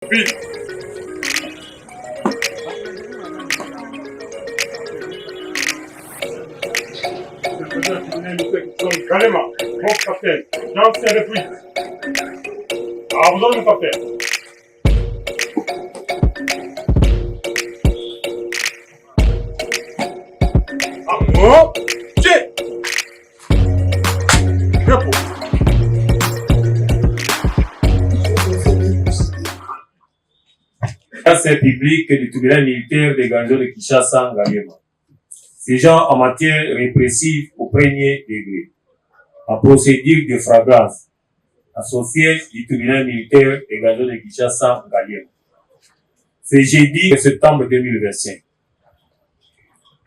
Vite. Kalema, mon capitaine, j'en repris. Ah, vous avez le capitaine. Ah, moi, j'ai. Repos. C'est public du tribunal militaire des garnisons de Kinshasa, Ngaliema. Ces gens en matière répressive au premier degré, en procédure de flagrance, associés du tribunal militaire des garnisons de Kinshasa, Ngaliema. C'est jeudi septembre 2025.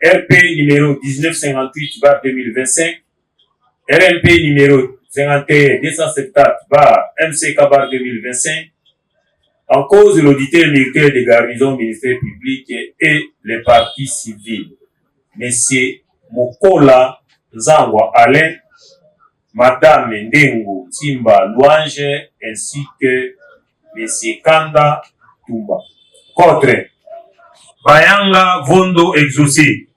RP numéro 1958-2025, RMP numéro 51-274-MCK-2025, en cause de l'auditeur militaire des garnisons ministère public et les partis civils, M. Mokola Zangwa Alain, Madame Ndengo Timba Louange, ainsi que M. Kanda Tumba. Contre Bayanga Vondo Exaucé,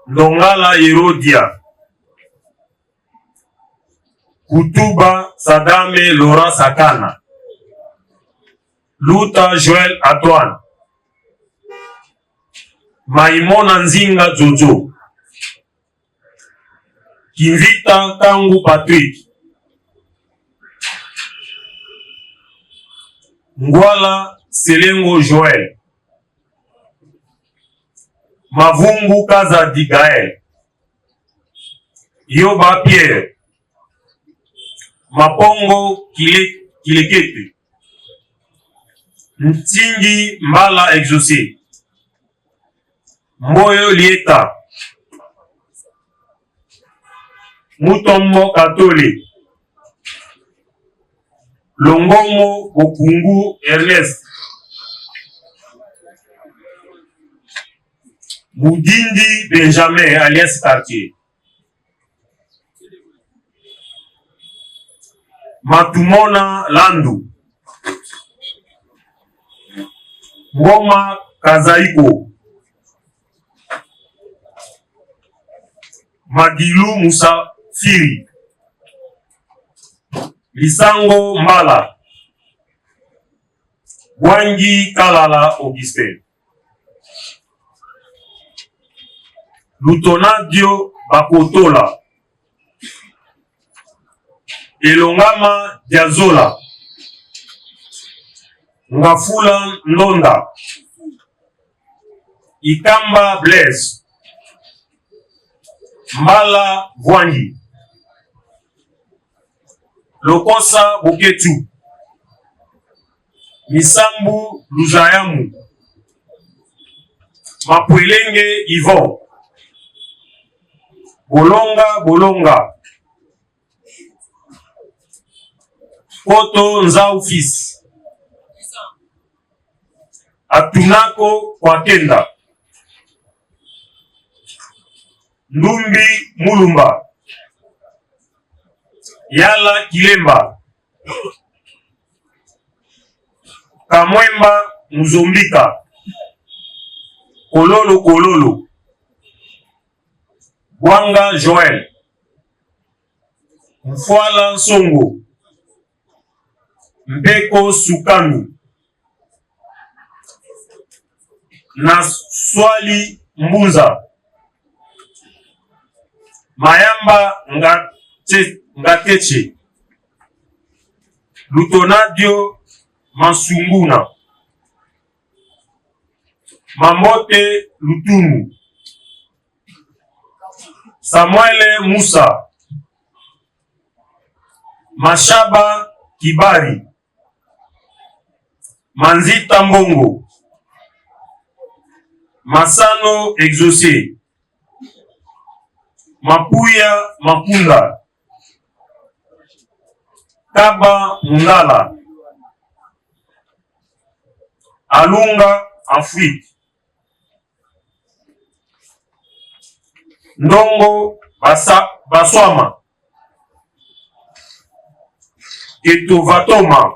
Ndongala Herodia, Kutuba Sadame Laurent Sakana, Luta Joël Antoine, Maimona Nzinga Jojo, Kinvita Tangu Patrick, Ngwala Selengo Joël, Mavungu Kazadi Gaël, Yoba Pierre, Mapongo Kilekete, Ntingi Mbala Exaucé, Mboyo Lieta, Mutombo Katole, Longomo Bokungu Ernest, Moudindi Benjamin alias Cartier, Matumona Landu, Ngoma Kazaiko, Magilu Musa Firi, Lisango Mbala, Wangi Kalala Augustin, Lutonadio Bakotola, Elongama Diazola, Ngafula Ndonda, Ikamba Blaise, Mbala Vwangi, Lokosa Boketu, Misambu Luzayamu, Mapwelenge Yvon, Bolonga, Koto Nzau Fils, Atunako Kwakenda, Ndumbi Mulumba, Yala Kilemba, Kamwemba Muzombika, Kololo, Bwanga Joël, Mfwala Nsongo, Mbeko Sukami, Naswali Mbuza, Mayamba Ngateche, Lutonadio Masunguna, Mamote Lutumu, Samuele Musa, Mashaba Kibari, Manzita Mbongo, Masano Exaucé, Mapuya Makunda, Kaba Mundala, Alunga Afrique, Ndongo Baswama, Etovatoma,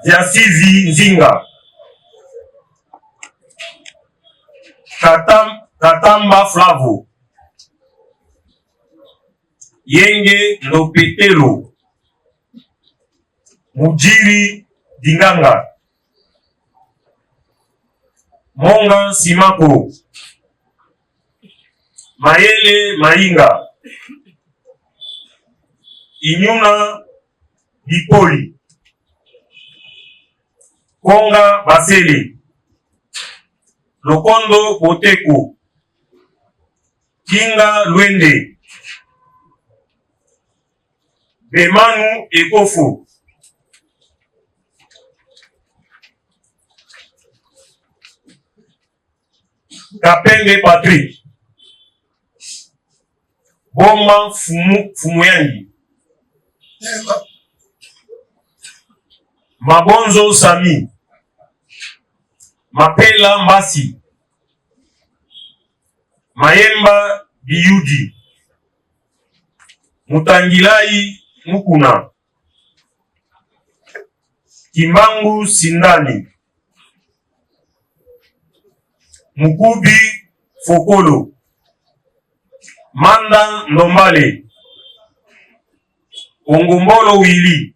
Diasizi Nzinga, Katamba Flavo, Yenge Lopetelo, Mujiri Dinganga, Monga Simako, Mayele Mainga, Inyuna Dipoli, Konga Basele, Lokondo Boteko, Kinga Luende, Bemanu Ekofo, Kapenge Patrick, Boma Fumuyangi, Mabonzo Sami, Mapela Mbasi, Mayemba Biyudi, Mutangilai Mukuna, Kimbangu Sindani, Mukubi Fokolo, Manda Ndombale, Ongombolo Wili,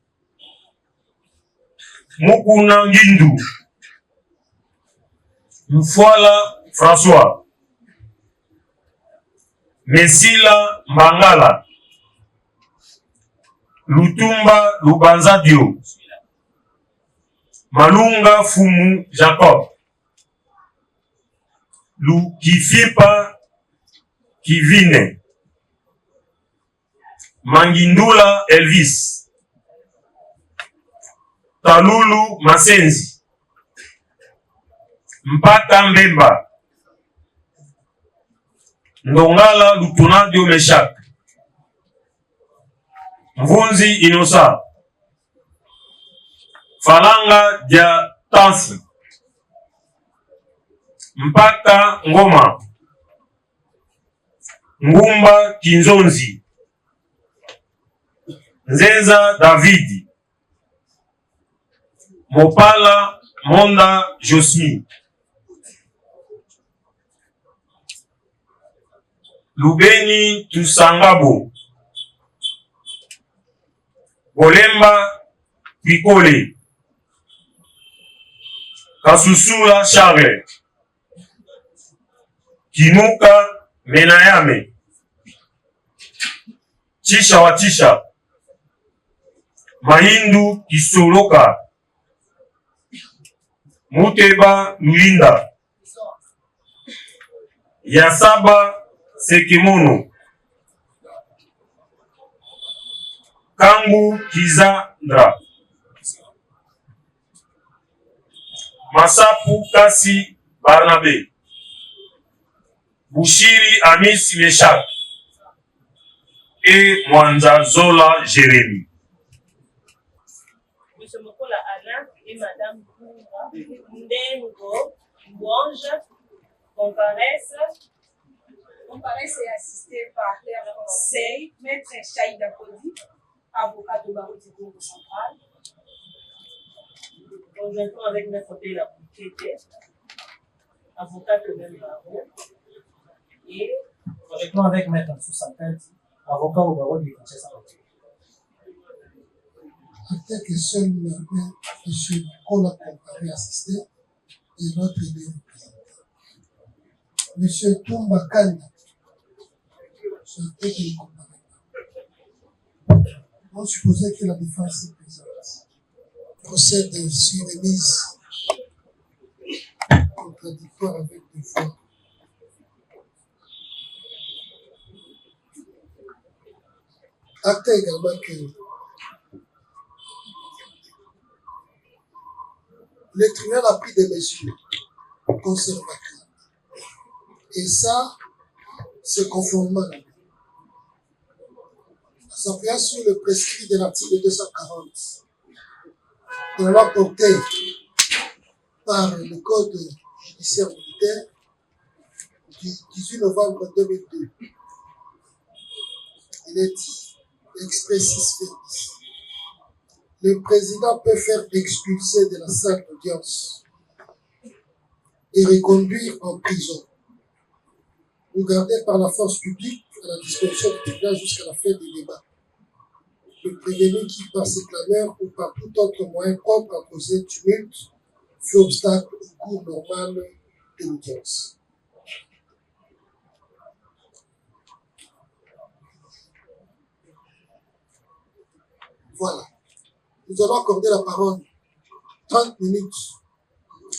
Mukuna Ngindu, Mfwala François, Mesila Mbangala, Lutumba Lubanzadio, Malunga Fumu Jacob, Kifipa Kivine, Mangindula Elvis, Talulu Masenzi, Mpata Mbemba, Ndongala Lutunadio Meshak, Mvunzi Inosa, Falanga Dia Tansi, Mpata Ngoma, Ngumba Kinzonzi, Nzenza Davidi, Mopala Monda Josmi, Lubeni Tusangabo, Bolemba Pikole, Kasusula Charles, Kinuka Menayame, Chisha wa Chisha, Mahindu Kisoloka, Muteba Lulinda, Yasaba Sekimono, Kangu Kizandra, Masapu Kasi Barnabe, Bushiri Amis Meshak et Mwanza Zola Jérémy. Monsieur Mokola Alain et Madame Ndengo Mouange comparaissent et assistés par leur conseil, Maître Chaïda Kodi, avocat de barreau du Congo central, conjointement avec Maître Bela Boukete, avocat de même barreau, et conjointement avec Maître Soussankadi, avocat au barreau du Kinshasa. Peut-être que seul M. Nicolas comparé assisté et notre aîné représentant. M. Toumba Kanda, souhaitait qu'il compare. On supposait que la défense est présente. Procède sur des mises contradictoires avec des fois. Acte également que le tribunal a pris des mesures conservatrices. Et ça, c'est conformément à la loi. S'appuyant sur le prescrit de l'article 240 de la loi portée par le Code judiciaire militaire du 18 novembre 2002, il est dit expressis verbis. le président peut faire expulser de la salle d'audience et reconduire en prison ou garder par la force publique à la disposition du tribunal jusqu'à la fin du débat. Le prévenu qui, par ses clameurs ou par tout autre moyen propre à causer tumulte, fait obstacle au cours normal de l'audience. Voilà. Nous allons accorder la parole 30 minutes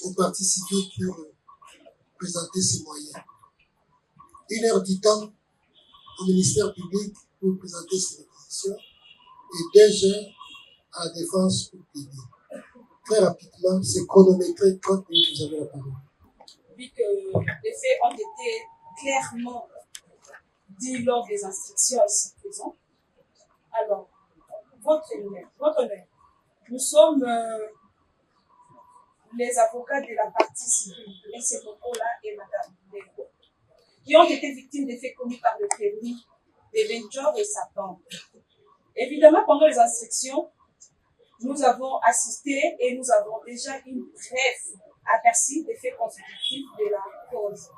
aux partis civils pour présenter ses moyens. 1 heure du temps au ministère public pour présenter ses propositions et 2 heures à la défense pour plaider. Très rapidement, c'est chronométré, 30 minutes, vous avez la parole. Vu que les faits ont été clairement dit lors des instructions ici présentes, alors, votre honneur, nous sommes les avocats de la partie civile, M. Bokola et Mme Dengo, qui ont été victimes des faits commis par le prévenu de Benjor et sa bande. Évidemment, pendant les instructions, nous avons assisté et nous avons déjà une brève aperçu des faits constitutifs de la cause.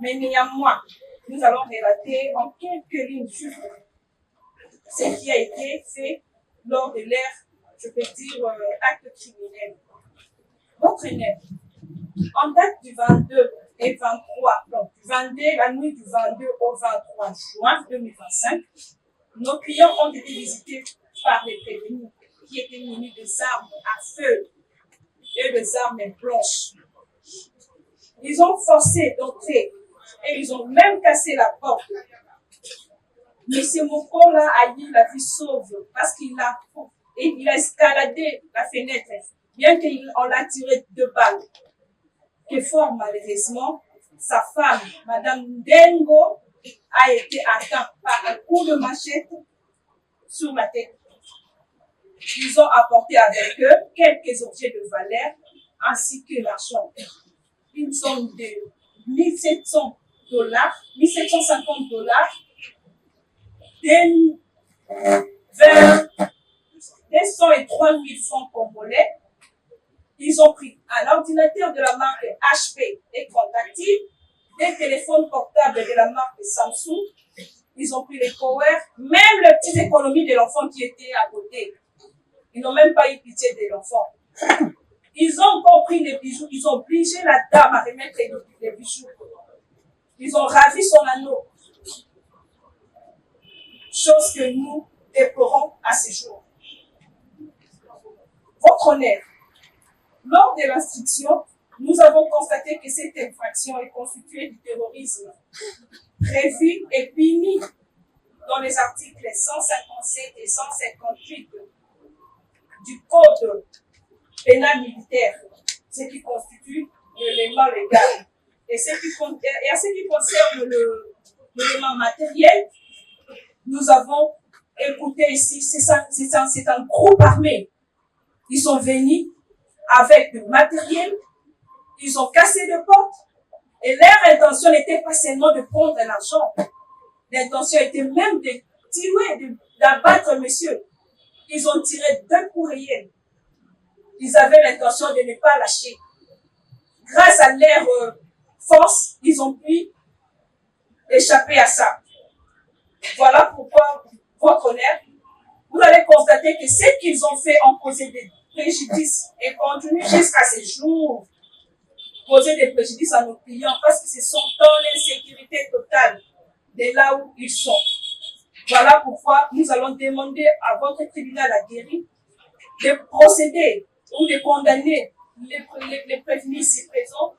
Mais néanmoins, nous allons relater en quelques lignes juste ce qui a été fait lors de l'ère, je peux dire, acte criminel. Votre honneur, en date du 22 et 23, donc du 22, la nuit du 22 au 23 juin 2025, nos clients ont été visités par les prévenus qui étaient munis des armes à feu et des armes blanches. Ils ont forcé d'entrer et ils ont même cassé la porte. Monsieur Mokola a eu la vie sauve parce qu'il a escaladé la fenêtre, bien qu'on l'a tiré 2 balles. Que fort malheureusement, sa femme, Madame Dengo, a été atteinte par un coup de machette sur la tête. Ils ont apporté avec eux quelques objets de valeur ainsi que l'argent. Une somme de $1 750, des 203 000 francs congolais. Ils ont pris un ordinateur de la marque HP et compatible, des téléphones portables de la marque Samsung. Ils ont pris les power, même les petites économies de l'enfant qui était à côté. Ils n'ont même pas eu pitié de l'enfant. Ils ont encore pris les bijoux. Ils ont obligé la dame à remettre les bijoux. Ils ont ravi son anneau. Chose que nous déplorons à ce jour. Votre honneur, lors de l'instruction, nous avons constaté que cette infraction est constituée du terrorisme prévu et puni dans les articles 157 et 158 du Code pénal militaire, ce qui constitue l'élément légal. Et à ce qui concerne l'élément matériel, nous avons écouté ici, c'est un groupe armé. Ils sont venus avec du matériel, ils ont cassé des portes, et leur intention n'était pas seulement de prendre l'argent. L'intention était même de tuer, d'abattre monsieur. Ils ont tiré 2 coups réels. Ils avaient l'intention de ne pas lâcher. Grâce à leur force, ils ont pu échapper à ça. Voilà pourquoi, votre honneur, vous allez constater que ce qu'ils ont fait ont causé des préjudices et continuent jusqu'à ce jour poser des préjudices à nos clients parce que ce sont dans l'insécurité totale de là où ils sont. Voilà pourquoi nous allons demander à votre tribunal aguerri de procéder ou de condamner les prévenus ici présents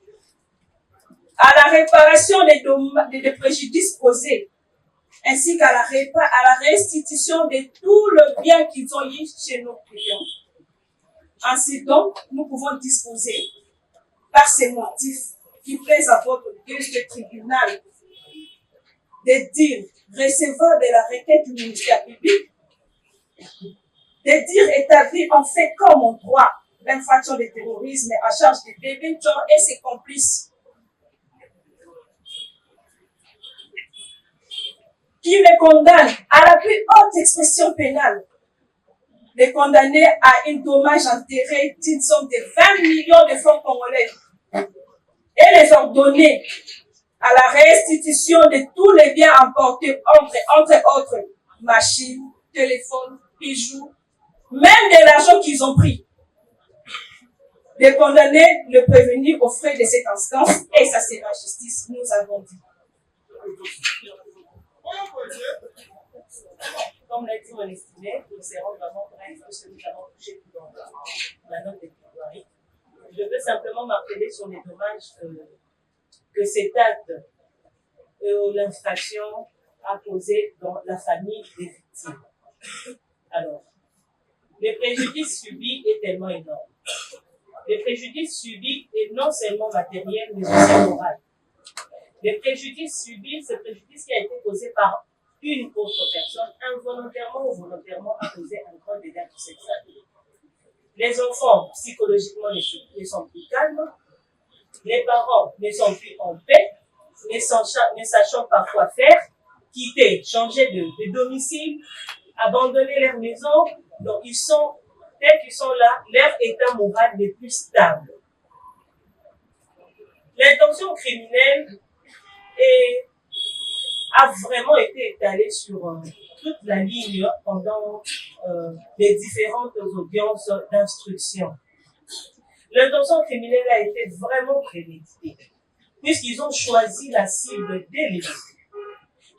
à la réparation des préjudices causés, ainsi qu'à la restitution de tout le bien qu'ils ont eu chez nos clients. Ainsi donc, nous pouvons disposer, par ces motifs qui plaisent à votre juge de tribunal, de dire receveur de la requête du ministère public, de dire établir en fait comme en droit l'infraction de terrorisme à charge de Benjor et ses complices, qui les condamne à la plus haute expression pénale les condamner à un dommage intérêt d'une somme de 20 millions de francs congolais et les ordonner à la restitution de tous les biens emportés, entre autres machines, téléphones, bijoux, même de l'argent qu'ils ont pris. De condamner le prévenu aux frais de cette instance, et ça c'est la justice, nous avons dit. Comme l'a dit mon estimé, nous serons vraiment brefs parce que nous avons touché tout dans la note de plaidoirie. Je veux simplement m'appeler sur les dommages que cet acte ou l'infraction a causé dans la famille des victimes. Alors, le préjudice subi est tellement énorme. Le préjudice subi est non seulement matériel, mais aussi moral. Le préjudice subi, c'est le préjudice qui a été causé par une autre personne, involontairement ou volontairement, a causé un grand dégât pour cette famille. Les enfants, psychologiquement, ne sont plus calmes. Les parents ne sont plus en paix, ne sachant pas quoi faire, quitter, changer de domicile, abandonner leur maison. Donc, ils sont, tels qu'ils sont là, leur état moral n'est plus stable. L'intention criminelle a vraiment été étalée sur toute la ligne pendant les différentes audiences d'instruction. L'intention criminelle a été vraiment préméditée, puisqu'ils ont choisi la cible dès le début.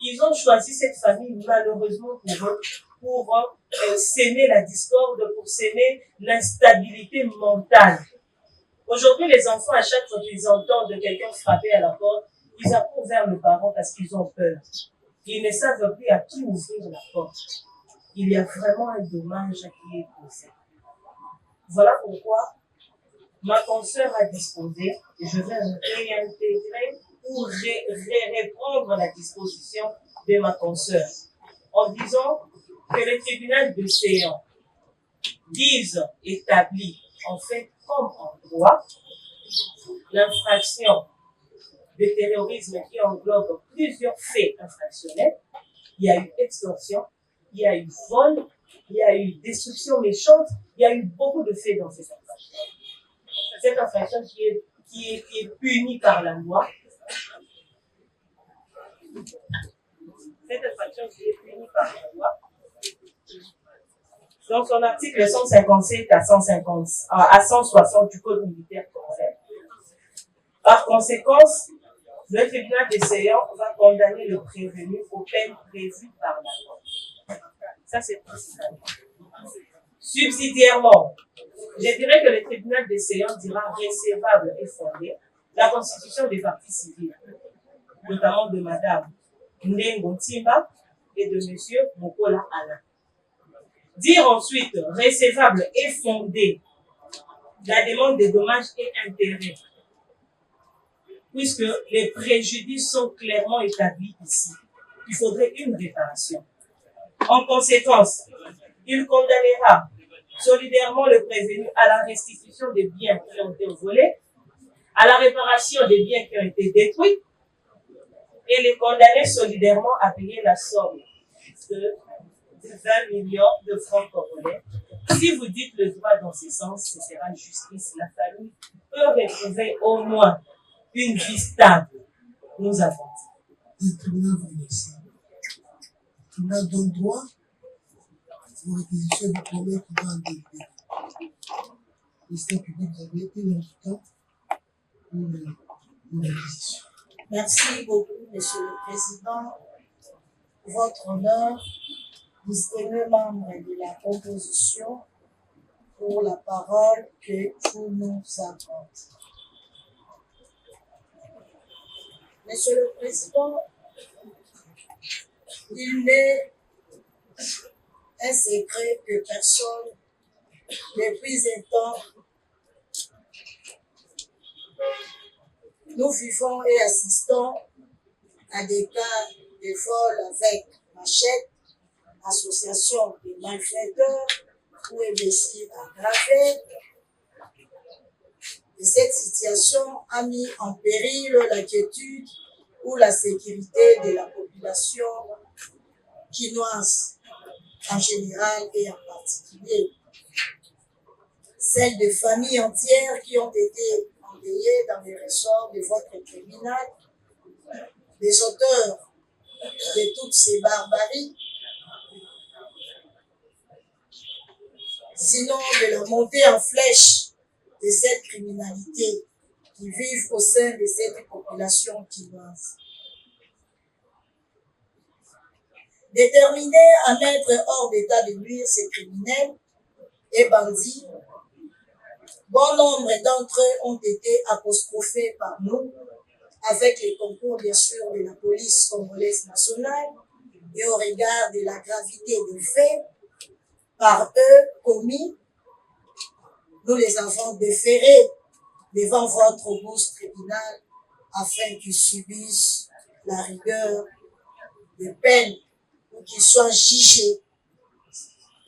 Ils ont choisi cette famille malheureusement pour s'aimer la discorde, pour s'aimer l'instabilité mentale. Aujourd'hui, les enfants, à chaque fois qu'ils entendent quelqu'un frapper à la porte, ils accourent vers le parent parce qu'ils ont peur. Ils ne savent plus à qui ouvrir la porte. Il y a vraiment un dommage qui est causé. Voilà pourquoi ma consoeur a disposé, et je vais réintégrer ou reprendre la disposition de ma consoeur, en disant que le tribunal de Séan vise, établit, en fait, comme en droit, l'infraction de terrorisme qui englobe plusieurs faits infractionnels. Il y a eu extorsion, il y a eu vol, il y a eu destruction méchante, il y a eu beaucoup de faits dans cette infraction. Cette infraction qui est punie par la loi. Cette infraction qui est punie par la loi. Dans son article 157 à 160 du Code militaire français. Par conséquent, le tribunal des Séans va condamner le prévenu aux peines prévues par la loi. Ça, c'est principal. Subsidiairement, je dirais que le tribunal des Séans dira recevable et fondé la constitution des partis civils, notamment de Madame Ndengo Timba et de Monsieur Mokola Alain. Dire ensuite recevable et fondé la demande des dommages et intérêts, puisque les préjudices sont clairement établis ici. Il faudrait une réparation. En conséquence, il condamnera solidairement le prévenu à la restitution des biens qui ont été volés, à la réparation des biens qui ont été détruits, et les condamner solidairement à payer la somme de 20 millions de francs congolais. Si vous dites le droit dans ce sens, ce sera justice. La famille peut retrouver au moins une vie stable. Nous avons dit. Le tribunal va laisser. Le tribunal donne droit. Vos réquisitions vous promet qu'il va en délibérer. Le ministère public, vous avez une heure de temps pour réquisition. Merci beaucoup, Monsieur le Président. Votre honneur, distingués membres de la composition, pour la parole que vous nous accordez. Monsieur le Président, il n'est un secret que personne, depuis un temps, nous vivons et assistons à des cas de vol avec machette, association de malfaiteurs ou imbéciles aggravés. Et cette situation a mis en péril la quiétude ou la sécurité de la population quinoise. en général et en particulier. Celles de familles entières qui ont été endeuillées dans les ressorts de votre criminel, les auteurs de toutes ces barbaries, sinon de la montée en flèche de cette criminalité qui vivent au sein de cette population quinoise. Déterminés à mettre hors d'état de nuire ces criminels et bandits, bon nombre d'entre eux ont été apostrophés par nous, avec le concours bien sûr de la police congolaise nationale, et au regard de la gravité des faits par eux commis, nous les avons déférés devant votre auguste tribunal afin qu'ils subissent la rigueur des peines ou qu'ils soient jugés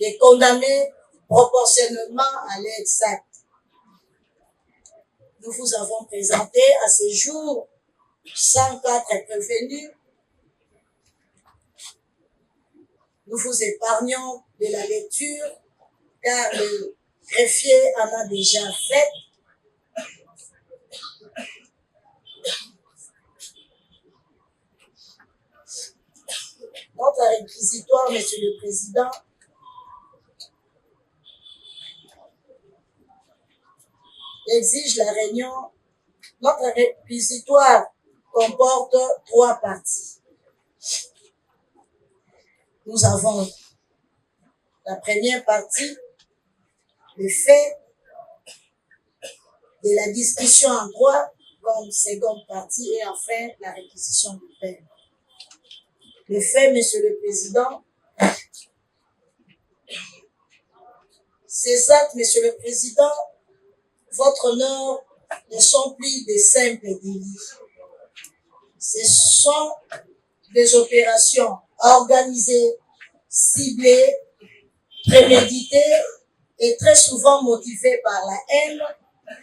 et condamnés proportionnellement à l'exact. Nous vous avons présenté à ce jour 104 prévenus. Nous vous épargnons de la lecture car le greffier en a déjà fait. Notre réquisitoire, Monsieur le Président, exige la réunion. Notre réquisitoire comporte 3 parties. Nous avons la première partie, le fait de la discussion en droit, comme seconde partie, et enfin la réquisition de peine. Le fait, Monsieur le Président, ces actes, Monsieur le Président, votre honneur, ne sont plus des simples délits. Ce sont des opérations organisées, ciblées, préméditées et très souvent motivées par la haine,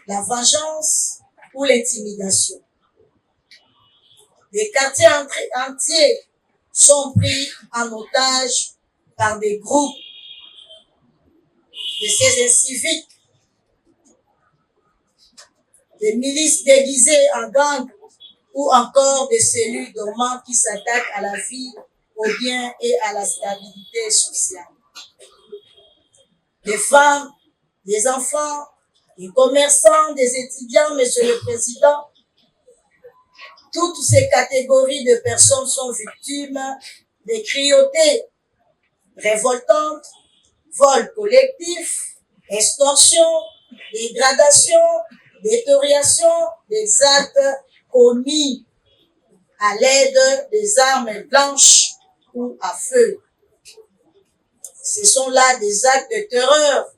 la vengeance ou l'intimidation. Des quartiers entiers sont pris en otage par des groupes de ces inciviques, des milices déguisées en gangs ou encore des cellules dormantes qui s'attaquent à la vie, au bien et à la stabilité sociale. Des femmes, des enfants, des commerçants, des étudiants, Monsieur le Président, toutes ces catégories de personnes sont victimes des cruautés révoltantes, vols collectifs, extorsions, dégradations, détérioration des actes commis à l'aide des armes blanches ou à feu. Ce sont là des actes de terreur,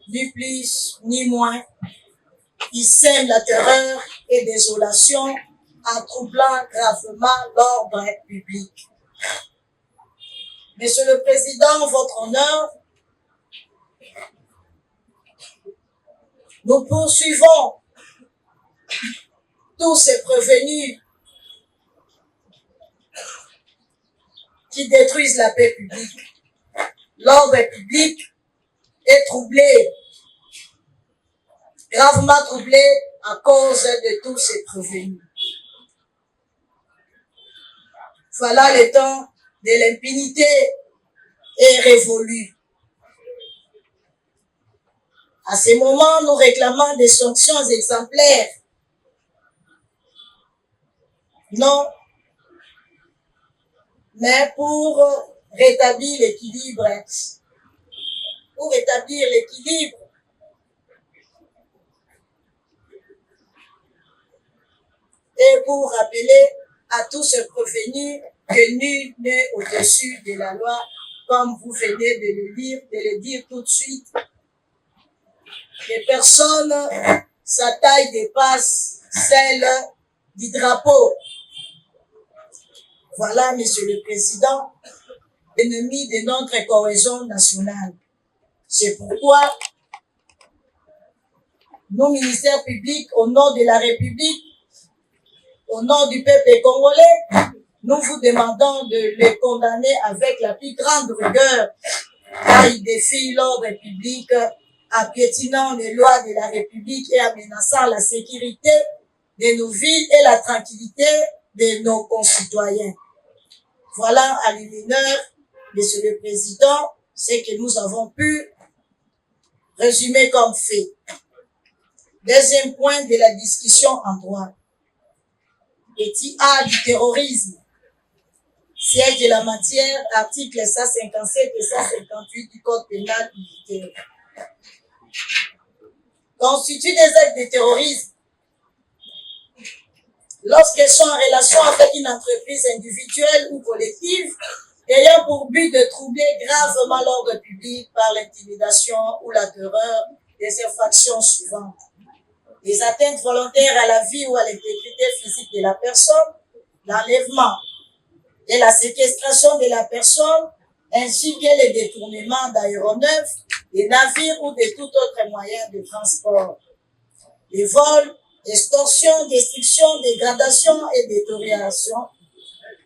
ni plus ni moins, qui sèment la terreur et désolation en troublant gravement l'ordre public. Monsieur le Président, votre honneur, nous poursuivons tous ces prévenus qui détruisent la paix publique. L'ordre public est troublé, gravement troublé à cause de tous ces prévenus. Voilà le temps de l'impunité est révolu. À ce moment, nous réclamons des sanctions exemplaires. Non, mais pour rétablir l'équilibre. Pour rétablir l'équilibre. Et pour rappeler à tous ceux prévenus que nul n'est au-dessus de la loi, comme vous venez de le dire tout de suite. Les personnes, sa taille dépasse celle du drapeau. Voilà, Monsieur le Président, l'ennemi de notre cohésion nationale. C'est pourquoi nos ministères publics, au nom de la République, au nom du peuple congolais, nous vous demandons de les condamner avec la plus grande rigueur car il défie l'ordre public en piétinant les lois de la République et en menaçant la sécurité de nos villes et la tranquillité de nos concitoyens. Voilà à l'univers, Monsieur le Président, ce que nous avons pu résumer comme fait. Deuxième point de la discussion en droit. Petit A du terrorisme. Siège de la matière, articles 157 et 158 du Code pénal militaire. Constituent des actes de terrorisme lorsqu'elles sont en relation avec une entreprise individuelle ou collective ayant pour but de troubler gravement l'ordre public par l'intimidation ou la terreur des infractions suivantes. Les atteintes volontaires à la vie ou à l'intégrité physique de la personne, l'enlèvement et la séquestration de la personne, ainsi que les détournements d'aéronefs, des navires ou de tout autre moyen de transport. Les vols, extorsion, destruction, dégradation et détérioration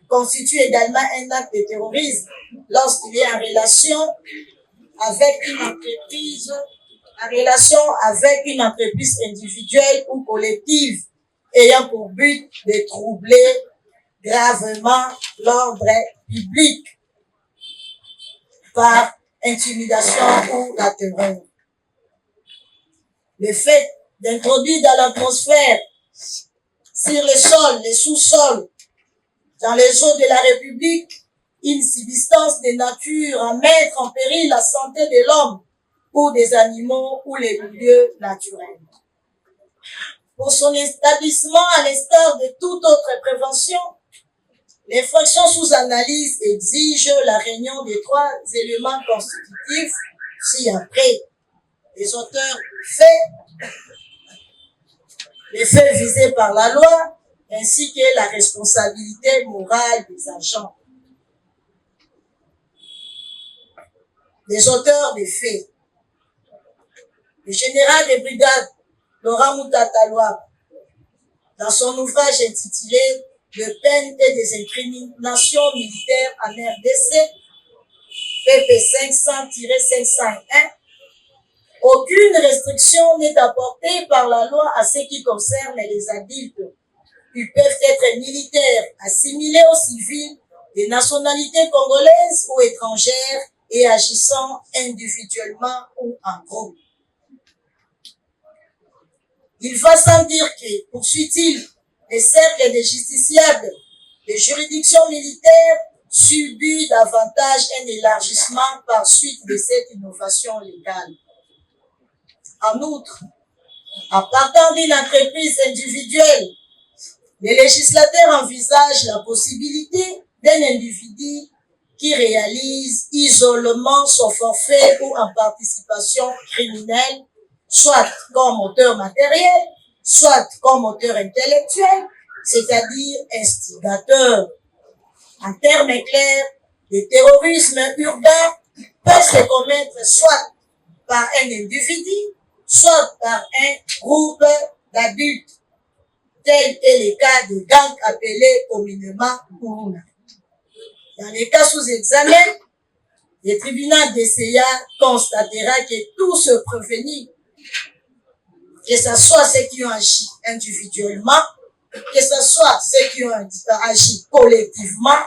constituent également un acte de terrorisme lorsqu'il est en relation avec une entreprise individuelle ou collective ayant pour but de troubler gravement l'ordre public par intimidation ou la terreur. Le fait d'introduire dans l'atmosphère, sur les sols, les sous-sols, dans les eaux de la République, une substance de nature à mettre en péril la santé de l'homme ou des animaux ou les milieux naturels. Pour son établissement, à l'instar de toute autre prévention, l'infraction sous analyse exige la réunion des trois éléments constitutifs ci-après. Les auteurs faits, les faits visés par la loi, ainsi que la responsabilité morale des agents. Les auteurs des faits. Le général de brigade Laurent Moutataloa, dans son ouvrage intitulé « De peine et des incriminations militaires en RDC », PP 500-501, aucune restriction n'est apportée par la loi à ce qui concerne les adultes. Ils peuvent être militaires, assimilés aux civils, de nationalité congolaise ou étrangère et agissant individuellement ou en groupe. Il va sans dire que, poursuit-il, les cercles des justiciables, les juridictions militaires subissent davantage un élargissement par suite de cette innovation légale. En outre, en partant d'une entreprise individuelle, les législateurs envisagent la possibilité d'un individu qui réalise isolement son forfait ou en participation criminelle, soit comme auteur matériel, soit comme auteur intellectuel, c'est-à-dire instigateur. En termes clairs, le terrorisme urbain peut se commettre soit par un individu, soit par un groupe d'adultes, tel est le cas des gangs appelés communément Kuruna. Dans les cas sous examen, le tribunal de CEIA constatera que tous ceux prévenus, que ce soit ceux qui ont agi individuellement, que ce soit ceux qui ont agi collectivement,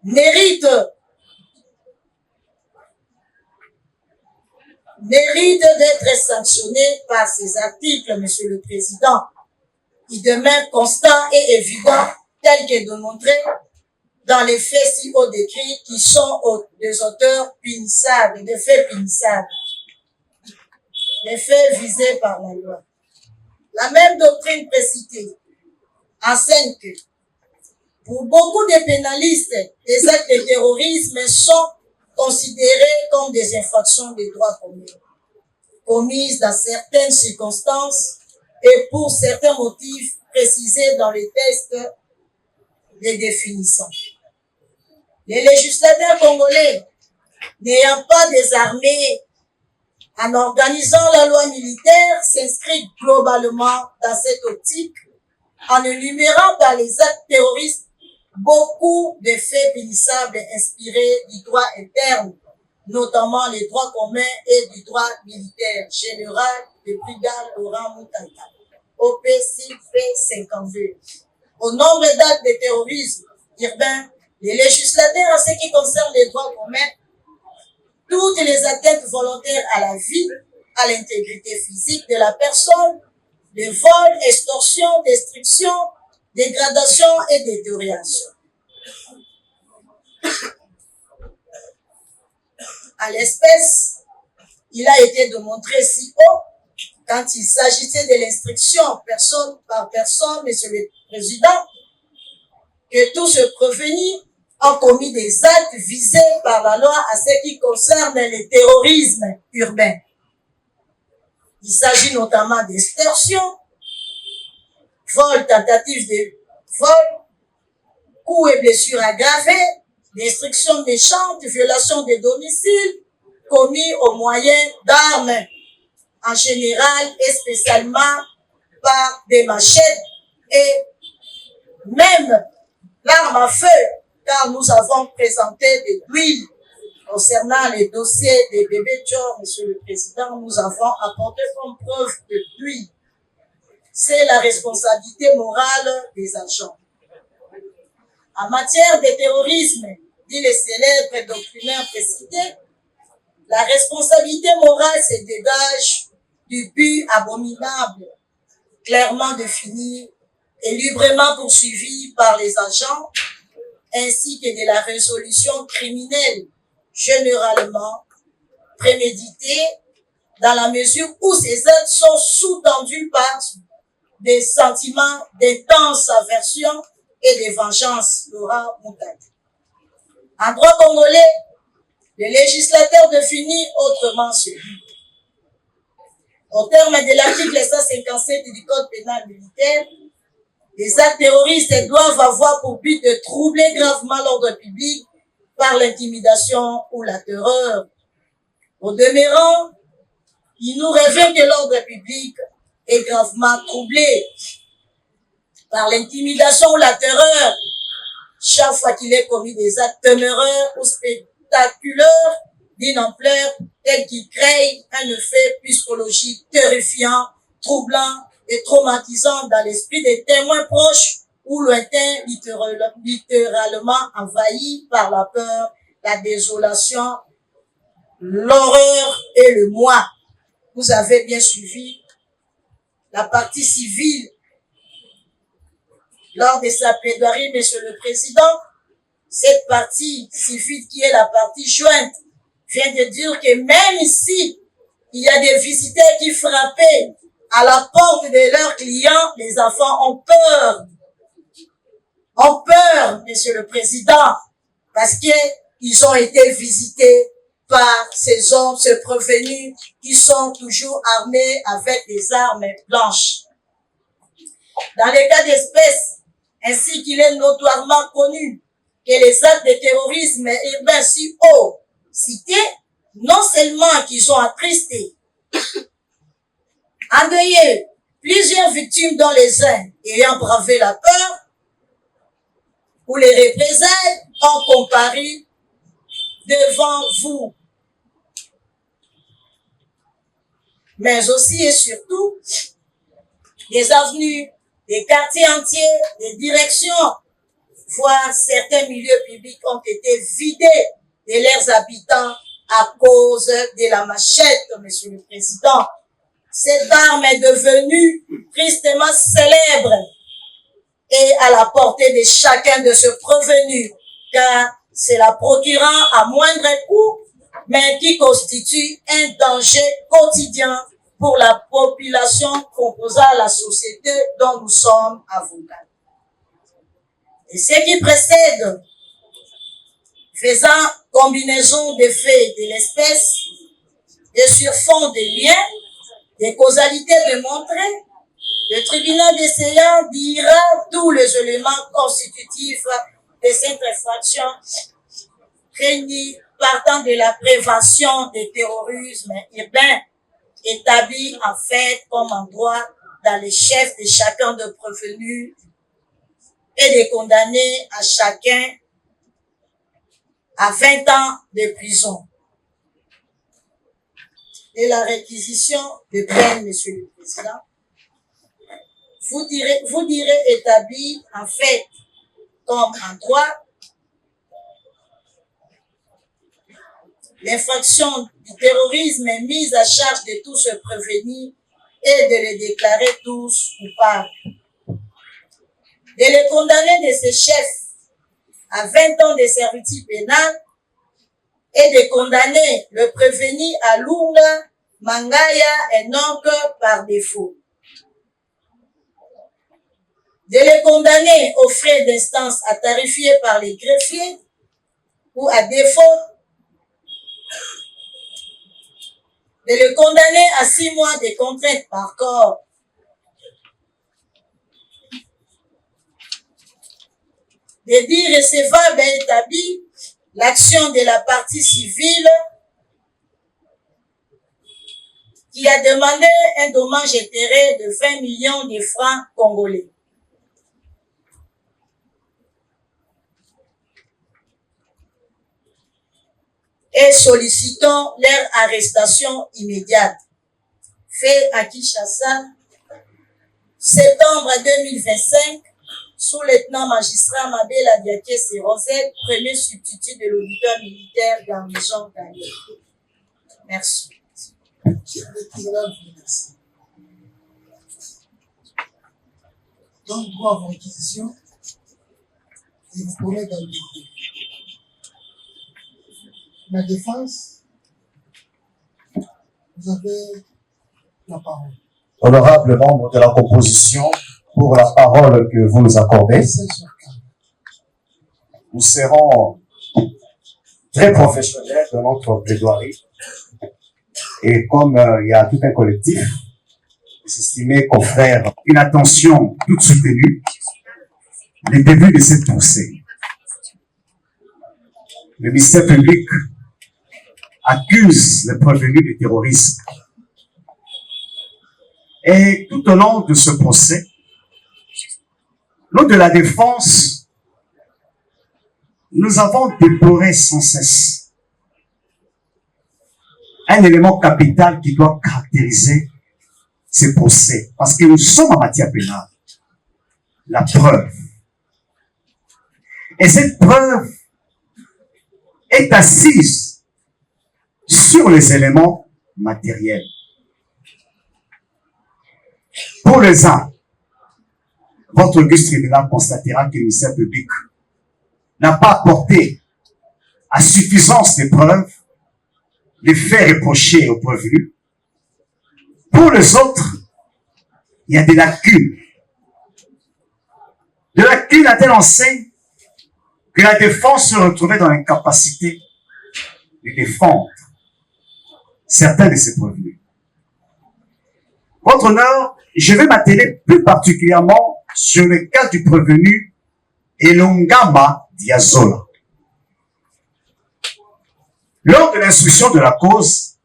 méritent d'être sanctionnés par ces articles, Monsieur le Président, qui demeurent constants et évidents, tels que démontrés dans les faits si haut décrits, qui sont des auteurs punissables, des faits punissables, les faits visés par la loi. La même doctrine précitée enseigne que, pour beaucoup de pénalistes, les actes de terrorisme sont considérés comme des infractions des droits communs, commises dans certaines circonstances et pour certains motifs précisés dans les textes de définition. Les législateurs congolais, n'ayant pas désarmé en organisant la loi militaire, s'inscrivent globalement dans cette optique en énumérant par les actes terroristes beaucoup de faits punissables inspirés du droit interne, notamment les droits communs et du droit militaire. Général de brigade Laurent Moutanta, OPCP 52. Au nombre d'actes de terrorisme urbain, les législateurs, en ce qui concerne les droits communs, toutes les atteintes volontaires à la vie, à l'intégrité physique de la personne, de vol, extorsion, destruction, dégradation et détérioration. À l'espèce, il a été démontré si haut, quand il s'agissait de l'instruction personne par personne, Monsieur le Président, que tous ceux prévenus ont commis des actes visés par la loi à ce qui concerne le terrorisme urbain. Il s'agit notamment d'extorsion, vol, tentative de vol, coups et blessures aggravées, destruction méchante, violation des domiciles, commis au moyen d'armes, en général et spécialement par des machettes et même l'arme à feu, car nous avons présenté des huiles concernant les dossiers des bébés Tchor, Monsieur le Président, nous avons apporté comme preuve de l'huile. C'est la responsabilité morale des agents. En matière de terrorisme, dit le célèbre doctrinaire précité, la responsabilité morale se dégage du but abominable, clairement défini et librement poursuivi par les agents, ainsi que de la résolution criminelle, généralement préméditée, dans la mesure où ces actes sont sous-tendus par des sentiments d'intense aversion et de vengeance. Laurent Moutanta. En droit congolais, le législateur définit autrement ce but. Au terme de l'article 157 du Code pénal militaire, les actes terroristes doivent avoir pour but de troubler gravement l'ordre public par l'intimidation ou la terreur. Au demeurant, il nous révèle que l'ordre public est gravement troublé par l'intimidation ou la terreur chaque fois qu'il est commis des actes téméraires ou spectaculaires d'une ampleur telle qu'il crée un effet psychologique terrifiant, troublant et traumatisant dans l'esprit des témoins proches ou lointains, littéralement envahis par la peur, la désolation, l'horreur et le moi. Vous avez bien suivi la partie civile lors de sa plaidoirie, Monsieur le Président. Cette partie civile qui est la partie jointe vient de dire que même ici, il y a des visiteurs qui frappaient à la porte de leurs clients, les enfants ont peur. Ont peur, Monsieur le Président, parce qu'ils ont été visités par ces hommes, ces prévenus qui sont toujours armés avec des armes blanches. Dans les cas d'espèce, ainsi qu'il est notoirement connu que les actes de terrorisme urbain si haut cités, non seulement qu'ils ont attristé, endeuillé plusieurs victimes dont les uns ayant bravé la peur ou les représailles ont comparu devant vous, mais aussi et surtout des avenues, des quartiers entiers, des directions, voire certains milieux publics ont été vidés de leurs habitants à cause de la machette, Monsieur le Président. Cette arme est devenue tristement célèbre et à la portée de chacun de ce prévenu, car c'est la procurant à moindre coût, mais qui constitue un danger quotidien pour la population composant la société dont nous sommes avocats. Et ce qui précède, faisant combinaison des faits de l'espèce, et sur fond des liens, des causalités démontrées, le tribunal des séances dira tous les éléments constitutifs de cette infraction réunis partant de la prévention des terrorismes urbains établi en fait comme en droit dans les chefs de chacun de prévenus et de condamner à chacun à 20 ans de prison. Et la réquisition de peine, Monsieur le Président, vous direz établi en fait comme en droit l'infraction du terrorisme est mise à charge de tous se prévenir et de les déclarer tous coupables. De les condamner de ses chefs à 20 ans de servitude pénale et de condamner le prévenu à Lunga, Mangaya et non que par défaut. De les condamner aux frais d'instance à tarifier par les greffiers ou à défaut de le condamner à 6 mois de contrainte par corps. De dire recevable et établi l'action de la partie civile qui a demandé un dommage intérêt de 20 millions de francs congolais. Et sollicitons leur arrestation immédiate. Fait à Kinshasa, septembre 2025, sous-lieutenant magistrat Mabel Adiakese Rosette, premier substitut de l'auditeur militaire garnison Kanye. Merci. Monsieur le Président, je vous remercie. Donc, droit à vos réquisitions, je vous promets d'en écouter. La défense, vous avez la parole. Honorable membre de la composition, pour la parole que vous nous accordez, nous serons très professionnels dans notre plaidoirie. Et comme il y a tout un collectif, j'estimais confrère une attention toute soutenue les débuts de cette procès. Le ministère public accuse les prévenus de terrorisme. Et tout au long de ce procès, nous de la défense, nous avons déploré sans cesse un élément capital qui doit caractériser ces procès, parce que nous sommes en matière pénale, la preuve. Et cette preuve est assise sur les éléments matériels. Pour les uns, votre auguste tribunal constatera que le ministère public n'a pas apporté à suffisance des preuves les faits reprochés aux prévenus. Pour les autres, il y a des lacunes. Des lacunes à telle enseigne que la défense se retrouvait dans l'incapacité de défendre certains de ses prévenus. Votre honneur, je vais m'atteler plus particulièrement sur le cas du prévenu Elongama Diazola. Lors de l'instruction de la cause,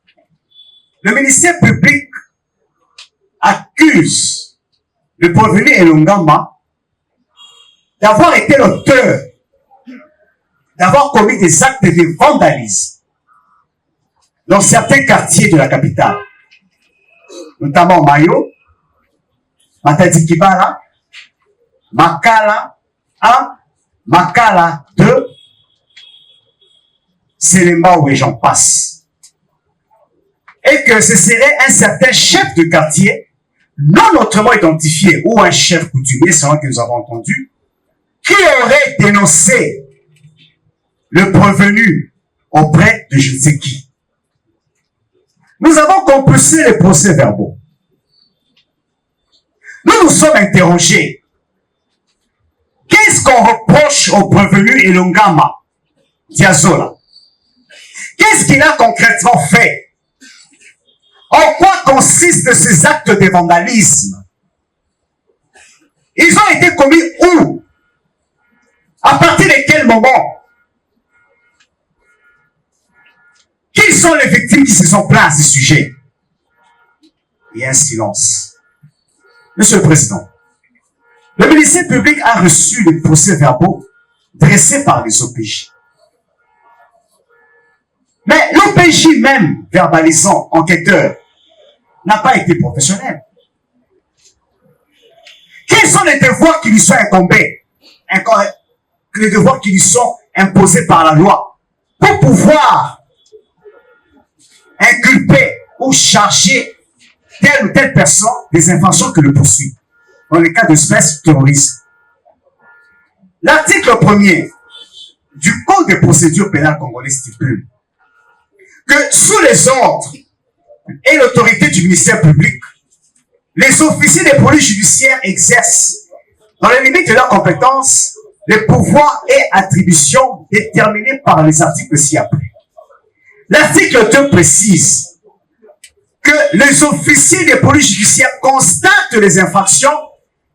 le ministère public accuse le prévenu Elongama d'avoir été l'auteur, d'avoir commis des actes de vandalisme dans certains quartiers de la capitale, notamment Mayo, Matadi Kibala, Makala 1, Makala 2, Selembao et j'en passe. Et que ce serait un certain chef de quartier, non autrement identifié, ou un chef coutumier, selon que nous avons entendu, qui aurait dénoncé le prévenu auprès de je ne sais qui. Nous avons compulsé les procès-verbaux. Nous nous sommes interrogés. Qu'est-ce qu'on reproche au prévenu Elongama Diazola? Qu'est-ce qu'il a concrètement fait? En quoi consistent ces actes de vandalisme? Ils ont été commis où? À partir de quel moment? Qui sont les victimes qui se sont plaintes à ce sujet? Il y a un silence. Monsieur le Président, Le ministère public a reçu les procès-verbaux dressés par les OPJ. Mais l'OPJ même, verbalisant, enquêteur, n'a pas été professionnel. Quels sont les devoirs qui lui sont incombés, les devoirs qui lui sont imposés par la loi pour pouvoir inculper ou charger telle ou telle personne des infractions que le poursuit dans les cas d'espèce terroriste? L'article 1er du Code de procédure pénale congolais stipule que sous les ordres et l'autorité du ministère public, les officiers des polices judiciaires exercent, dans les limites de leurs compétences, les pouvoirs et attributions déterminés par les articles ci-après. L'article 2 précise que les officiers des polices judiciaires constatent les infractions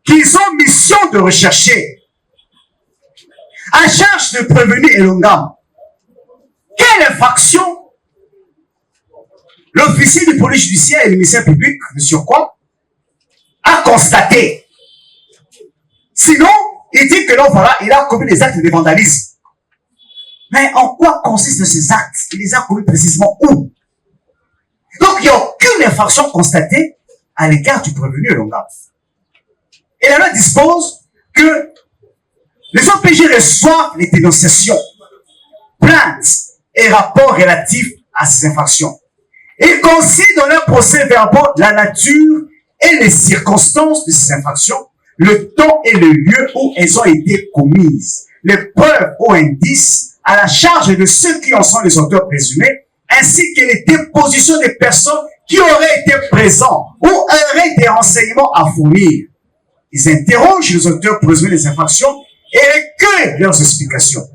qu'ils ont mission de rechercher. À charge de prévenir Elongam, quelle infraction l'officier de police judiciaire et le ministère public, de surcroît, a constaté? Sinon, il dit que non, voilà, il a commis des actes de vandalisme. Mais en quoi consistent ces actes? Il les a commis précisément où? Donc, il n'y a aucune infraction constatée à l'égard du prévenu Elongam. Et la loi dispose que les OPJ reçoivent les dénonciations, plaintes et rapports relatifs à ces infractions. Ils considèrent dans leurs procès-verbaux la nature et les circonstances de ces infractions, le temps et le lieu où elles ont été commises, les preuves ou indices à la charge de ceux qui en sont les auteurs présumés, ainsi que les dépositions des personnes qui auraient été présents ou auraient des renseignements à fournir. Ils interrogent les auteurs présumés des infractions et recueillent leurs explications.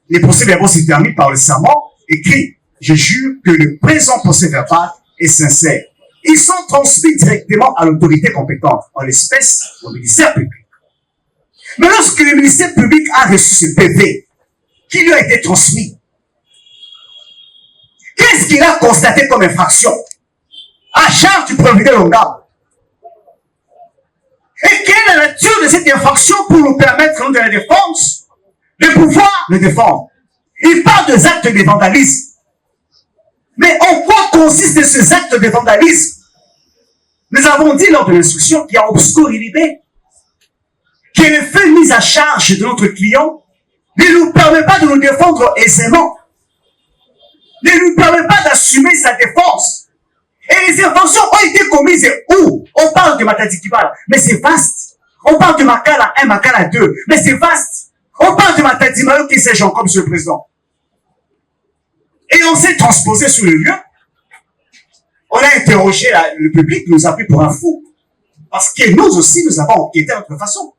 Les procès-verbaux se terminent par le serment écrit « Je jure que le présent procès-verbal est sincère ». Ils sont transmis directement à l'autorité compétente, en l'espèce au ministère public. Mais lorsque le ministère public a reçu ce PV qui lui a été transmis, qu'est-ce qu'il a constaté comme infraction à charge du prévenu Elongam? Et quelle est la nature de cette infraction pour nous permettre, nous, de la défense, de pouvoir le défendre? Il parle des actes de vandalisme. Mais en quoi consistent ces actes de vandalisme? Nous avons dit lors de l'instruction qu'il y a obscur illimé, que le fait mis à charge de notre client ne nous permet pas de nous défendre aisément, ne nous permet pas d'assumer sa défense. Et les infractions ont été commises où? On parle de Matadi Kibala, mais c'est vaste. On parle de Makala 1, Makala 2, mais c'est vaste. On parle de Matadi Mayo, qui sais-je encore, Monsieur le Président. Et on s'est transposé sur le lieu. On a interrogé le public, nous a pris pour un fou. Parce que nous aussi, nous avons enquêté à notre façon.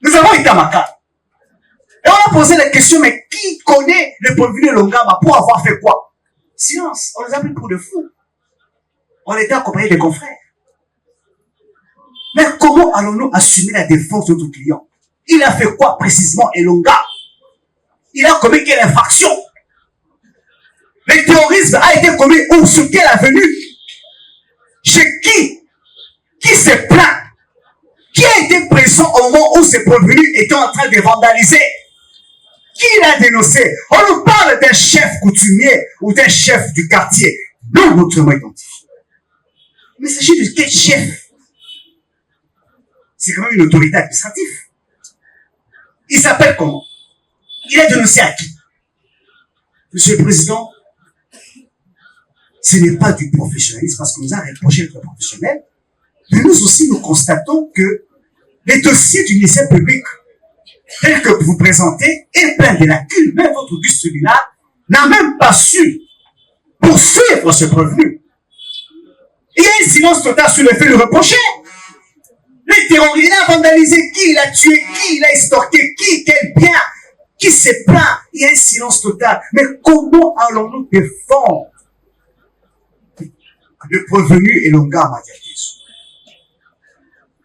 Nous avons été à Makala. Et on a posé la question, mais qui connaît le prévenu Elongam pour avoir fait quoi? Silence, on les a pris pour des fous. On était accompagnés des confrères. Mais comment allons-nous assumer la défense de notre client? Il a fait quoi précisément, Elongam? Il a commis quelle infraction? Le terrorisme a été commis où? Sur quelle avenue? Chez qui? Qui s'est plaint? Qui a été présent au moment où ces prévenus étaient en train de vandaliser? Qui l'a dénoncé? On nous parle d'un chef coutumier ou d'un chef du quartier, non autrement identifié. Mais il s'agit de quel chef? C'est quand même une autorité administrative. Il s'appelle comment? Il a dénoncé à qui? Monsieur le Président, ce n'est pas du professionnalisme parce qu'on nous a reproché d'être professionnel, mais nous aussi nous constatons que les dossiers du ministère public tels que vous présentez est plein de lacunes. Même votre auguste tribunal n'a même pas su poursuivre ce prévenu. Il y a un silence total sur le fait de reprocher. Les terroristes, il a vandalisé qui? Il a tué qui? Il a estorqué qui? Quel bien? Qui s'est plaint? Il y a un silence total. Mais comment allons-nous défendre le prévenu Elongam Madiakeso,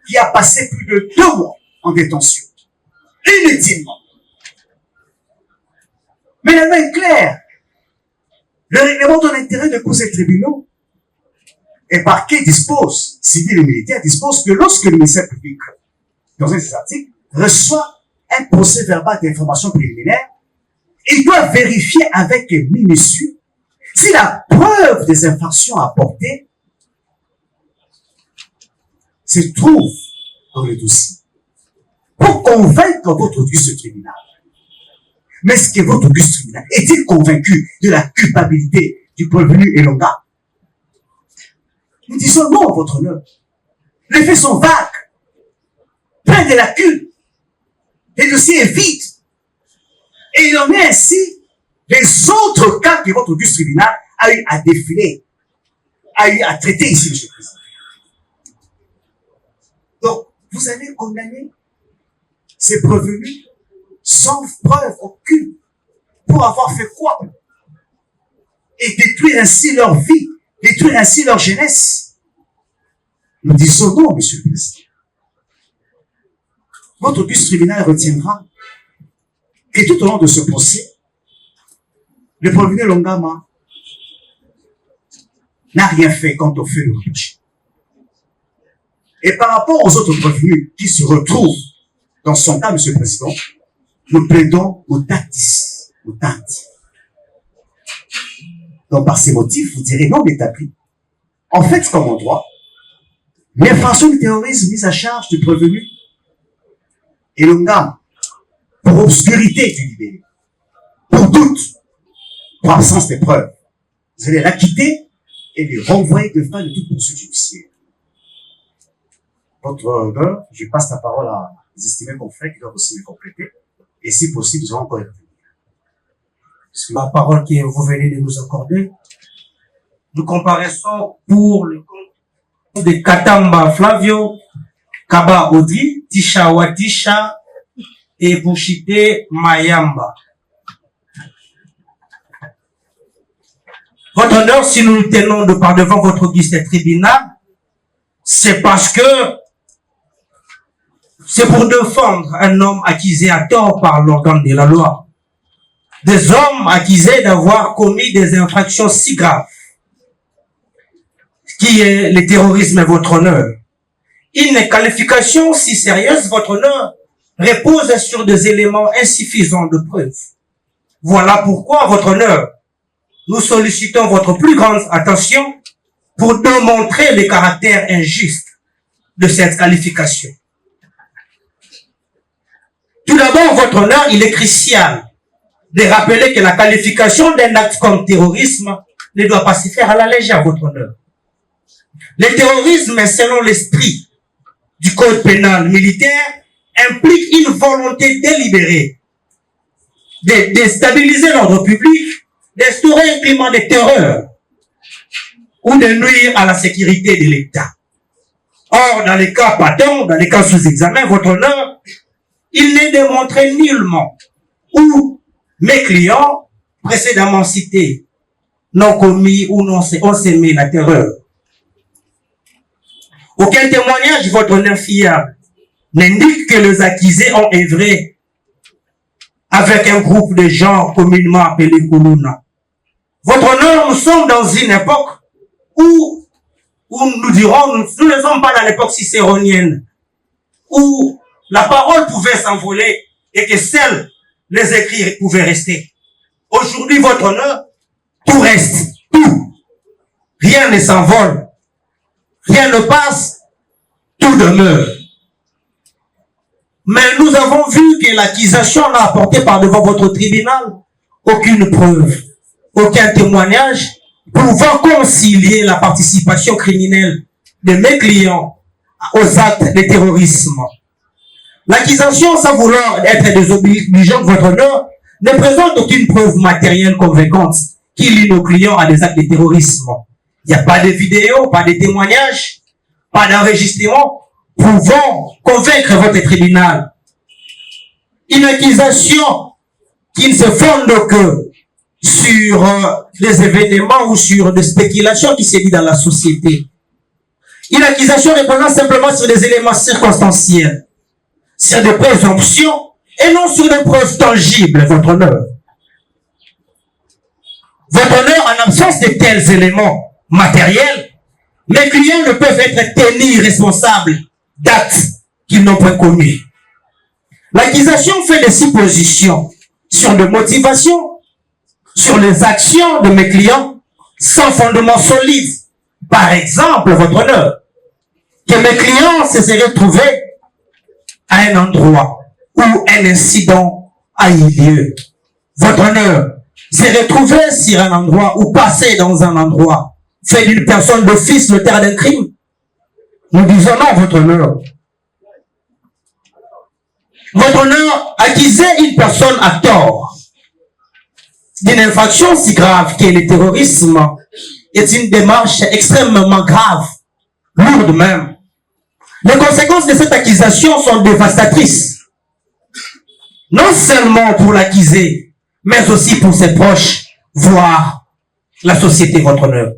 qui a passé plus de 2 mois en détention, inutilement? Mais la loi est claire. Le règlement de l'intérêt de cause et tribunaux et parquet dispose, civil et militaire dispose que lorsque le ministère public dans un de ces articles, reçoit un procès verbal d'information préliminaire, il doit vérifier avec minutieux si la preuve des infractions apportées se trouve dans le dossier. Pour convaincre votre auguste tribunal. Mais est-ce que votre auguste tribunal est-il convaincu de la culpabilité du prévenu Elonga? Nous disons non, votre honneur. Les faits sont vagues, pleins de lacunes. Le dossier est vide. Et il en est ainsi les autres cas que votre auguste tribunal a eu à défiler, a eu à traiter ici, monsieur le président. Donc, vous allez condamner ces prévenus sans preuve aucune pour avoir fait quoi? Et détruire ainsi leur vie, détruire ainsi leur jeunesse. Nous disons non, monsieur le président. Votre auguste tribunal retiendra que tout au long de ce procès, le prévenu Longama n'a rien fait quant au fait de reproche. Et par rapport aux autres prévenus qui se retrouvent dans son cas, monsieur le président, nous plaidons au tactis, au tacti. Donc par ces motifs, vous direz non établi. En fait, comme en droit, l'infraction du terrorisme mise à charge du prévenu et Longama, pour obscurité du libellé, pour doute, pour absence de preuves, vous allez l'acquitter et les renvoyer devant de toute poursuite judiciaire. Votre honneur, je passe la parole à les estimés confrères qui doivent aussi me compléter. Et si possible, nous allons encore y revenir. La parole que vous venez de nous accorder, nous comparaissons pour le compte de Katamba Flavio, Kaba Audrey, Tisha Watisha et Bouchité Mayamba. Votre honneur, si nous nous tenons devant votre auguste tribunal, c'est parce que c'est pour défendre un homme accusé à tort par l'organe de la loi. Des hommes accusés d'avoir commis des infractions si graves, qui est le terrorisme, votre honneur. Une qualification si sérieuse, votre honneur, repose sur des éléments insuffisants de preuve. Voilà pourquoi, votre honneur, nous sollicitons votre plus grande attention pour démontrer le caractère injuste de cette qualification. Tout d'abord, votre honneur, il est crucial de rappeler que la qualification d'un acte comme terrorisme ne doit pas se faire à la légère, votre honneur. Le terrorisme, selon l'esprit du code pénal militaire, implique une volonté délibérée de déstabiliser l'ordre public, d'instaurer un climat de terreur ou de nuire à la sécurité de l'État. Or, dans les cas patents, dans les cas sous examen, votre honneur, il n'est démontré nullement où mes clients précédemment cités n'ont commis ou n'ont sémé la terreur. Aucun témoignage, votre honneur fiable, n'indique que les accusés ont œuvré avec un groupe de gens communément appelés Kuluna. Votre honneur, nous sommes dans une époque où nous dirons, nous ne sommes pas dans l'époque cicéronienne, où la parole pouvait s'envoler et que seuls les écrits pouvaient rester. Aujourd'hui, votre honneur, tout reste, tout. Rien ne s'envole, rien ne passe, tout demeure. Mais nous avons vu que l'accusation n'a apporté par devant votre tribunal aucune preuve, aucun témoignage pouvant concilier la participation criminelle de mes clients aux actes de terrorisme. L'accusation, sans vouloir être désobligeante, votre honneur, ne présente aucune preuve matérielle convaincante qui lie nos clients à des actes de terrorisme. Il n'y a pas de vidéo, pas de témoignage, pas d'enregistrement pouvant convaincre votre tribunal. Une accusation qui ne se fonde que sur les événements ou sur des spéculations qui se vivent dans la société. Une accusation reposant simplement sur des éléments circonstanciels, sur des présomptions et non sur des preuves tangibles, votre honneur. Votre honneur, en absence de tels éléments matériels, mes clients ne peuvent être tenus responsables d'actes qu'ils n'ont pas connues. L'accusation fait des suppositions sur des motivations, sur les actions de mes clients sans fondement solide. Par exemple, votre honneur, que mes clients se seraient trouvés à un endroit où un incident a eu lieu. Votre honneur s'est retrouvé sur un endroit ou passé dans un endroit fait d'une personne d'office le terrain d'un crime. Nous disons non, votre honneur. Votre honneur, accuser une personne à tort d'une infraction si grave qu'est le terrorisme est une démarche extrêmement grave, lourde même. Les conséquences de cette accusation sont dévastatrices. Non seulement pour l'accusé, mais aussi pour ses proches, voire la société, votre honneur.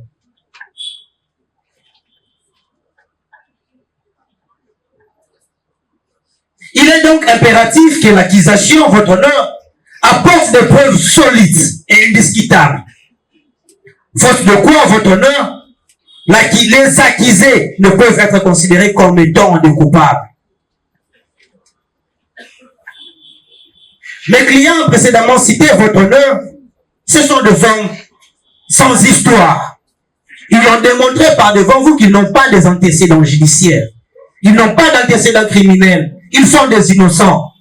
Il est donc impératif que l'accusation, votre honneur, apporte des preuves solides et indiscutables. Faute de quoi, votre honneur, les accusés ne peuvent être considérés comme étant des coupables. Mes clients précédemment cités, votre honneur, ce sont des hommes sans histoire. Ils ont démontré par devant vous qu'ils n'ont pas des antécédents judiciaires. Ils n'ont pas d'antécédents criminels. Ils sont des innocents.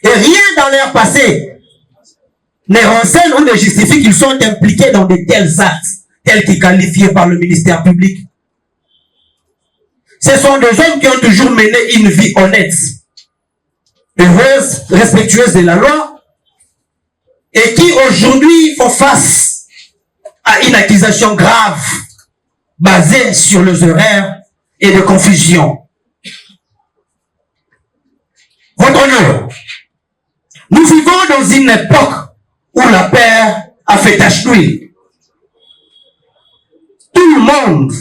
Et rien dans leur passé ne renseigne ou ne justifie qu'ils sont impliqués dans de tels actes, tels qu'ils qualifiés par le ministère public. Ce sont des hommes qui ont toujours mené une vie honnête, heureuse, respectueuse de la loi, et qui aujourd'hui font face à une accusation grave, basée sur les erreurs et de confusion. Votre honneur, nous vivons dans une époque où la peur a fait tache d'huile. Tout le monde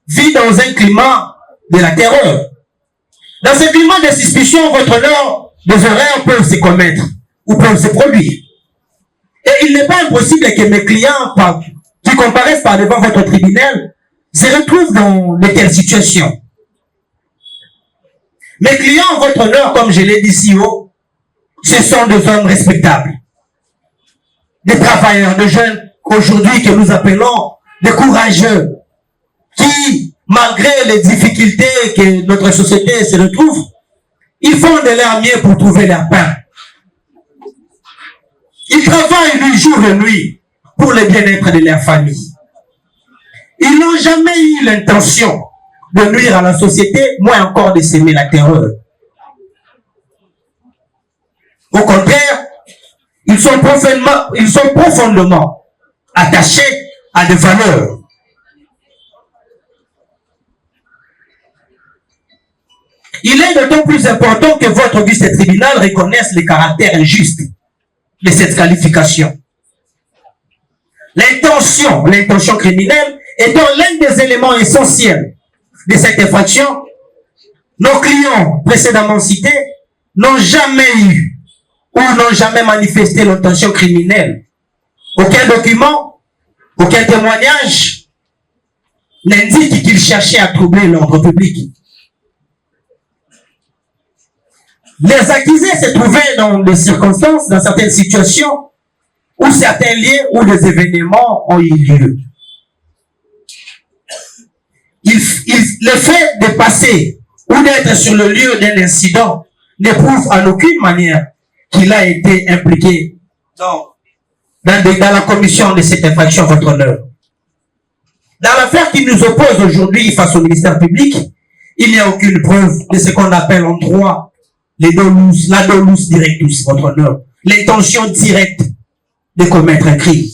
vit dans un climat de la terreur. Dans ce climat de suspicion, votre honneur, des erreurs peuvent se commettre ou peuvent se produire. Et il n'est pas impossible que mes clients qui comparaissent par devant votre tribunal se retrouvent dans de telles situations. Mes clients, votre honneur, comme je l'ai dit si haut, ce sont des hommes respectables. Des travailleurs, des jeunes, aujourd'hui que nous appelons des courageux, qui, malgré les difficultés que notre société se retrouve, ils font de leur mieux pour trouver leur pain. Ils travaillent nuit, jour et nuit pour le bien-être de leur famille. Ils n'ont jamais eu l'intention de nuire à la société, moins encore de s'aimer la terreur. Au contraire, ils sont profondément attachés à des valeurs. Il est d'autant plus important que votre auguste tribunal reconnaisse le caractère injuste de cette qualification. L'intention criminelle étant l'un des éléments essentiels de cette infraction, nos clients précédemment cités n'ont jamais eu ou n'ont jamais manifesté l'intention criminelle. Aucun document, aucun témoignage n'indique qu'ils cherchaient à troubler l'ordre public. Les accusés se trouvaient dans des circonstances, dans certaines situations, où certains lieux ou des événements ont eu lieu. Le fait de passer ou d'être sur le lieu d'un incident ne prouve en aucune manière qu'il a été impliqué dans la commission de cette infraction, votre honneur. Dans l'affaire qui nous oppose aujourd'hui face au ministère public, il n'y a aucune preuve de ce qu'on appelle en droit la dolus directus, votre honneur, l'intention directe de commettre un crime.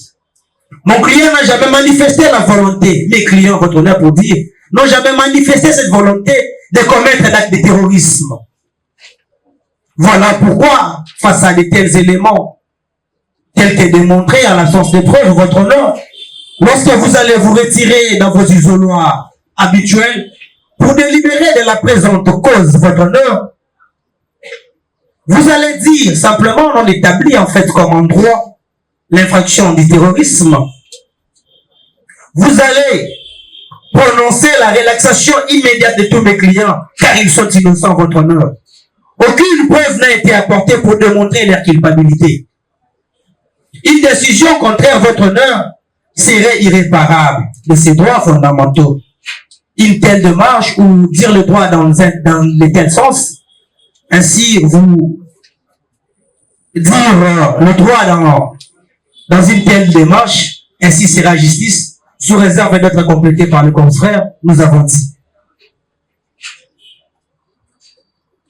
Mon client n'a jamais manifesté la volonté, mes clients, votre honneur, pour dire, n'ont jamais manifesté cette volonté de commettre un acte de terrorisme. Voilà pourquoi, face à de tels éléments, tels que démontrés à l'absence de preuves, votre honneur, lorsque vous allez vous retirer dans vos isoloirs habituels, pour délibérer de la présente cause, votre honneur, vous allez dire simplement, on établit en fait comme en droit l'infraction du terrorisme. Vous allez prononcez la relaxation immédiate de tous mes clients, car ils sont innocents en votre honneur. Aucune preuve n'a été apportée pour démontrer leur culpabilité. Une décision contraire à votre honneur serait irréparable de ses droits fondamentaux. Une telle démarche, ou dire le droit dans le tel sens, ainsi vous dire le droit dans une telle démarche, ainsi sera justice, sous réserve d'être complétée par le confrère, nous avons dit.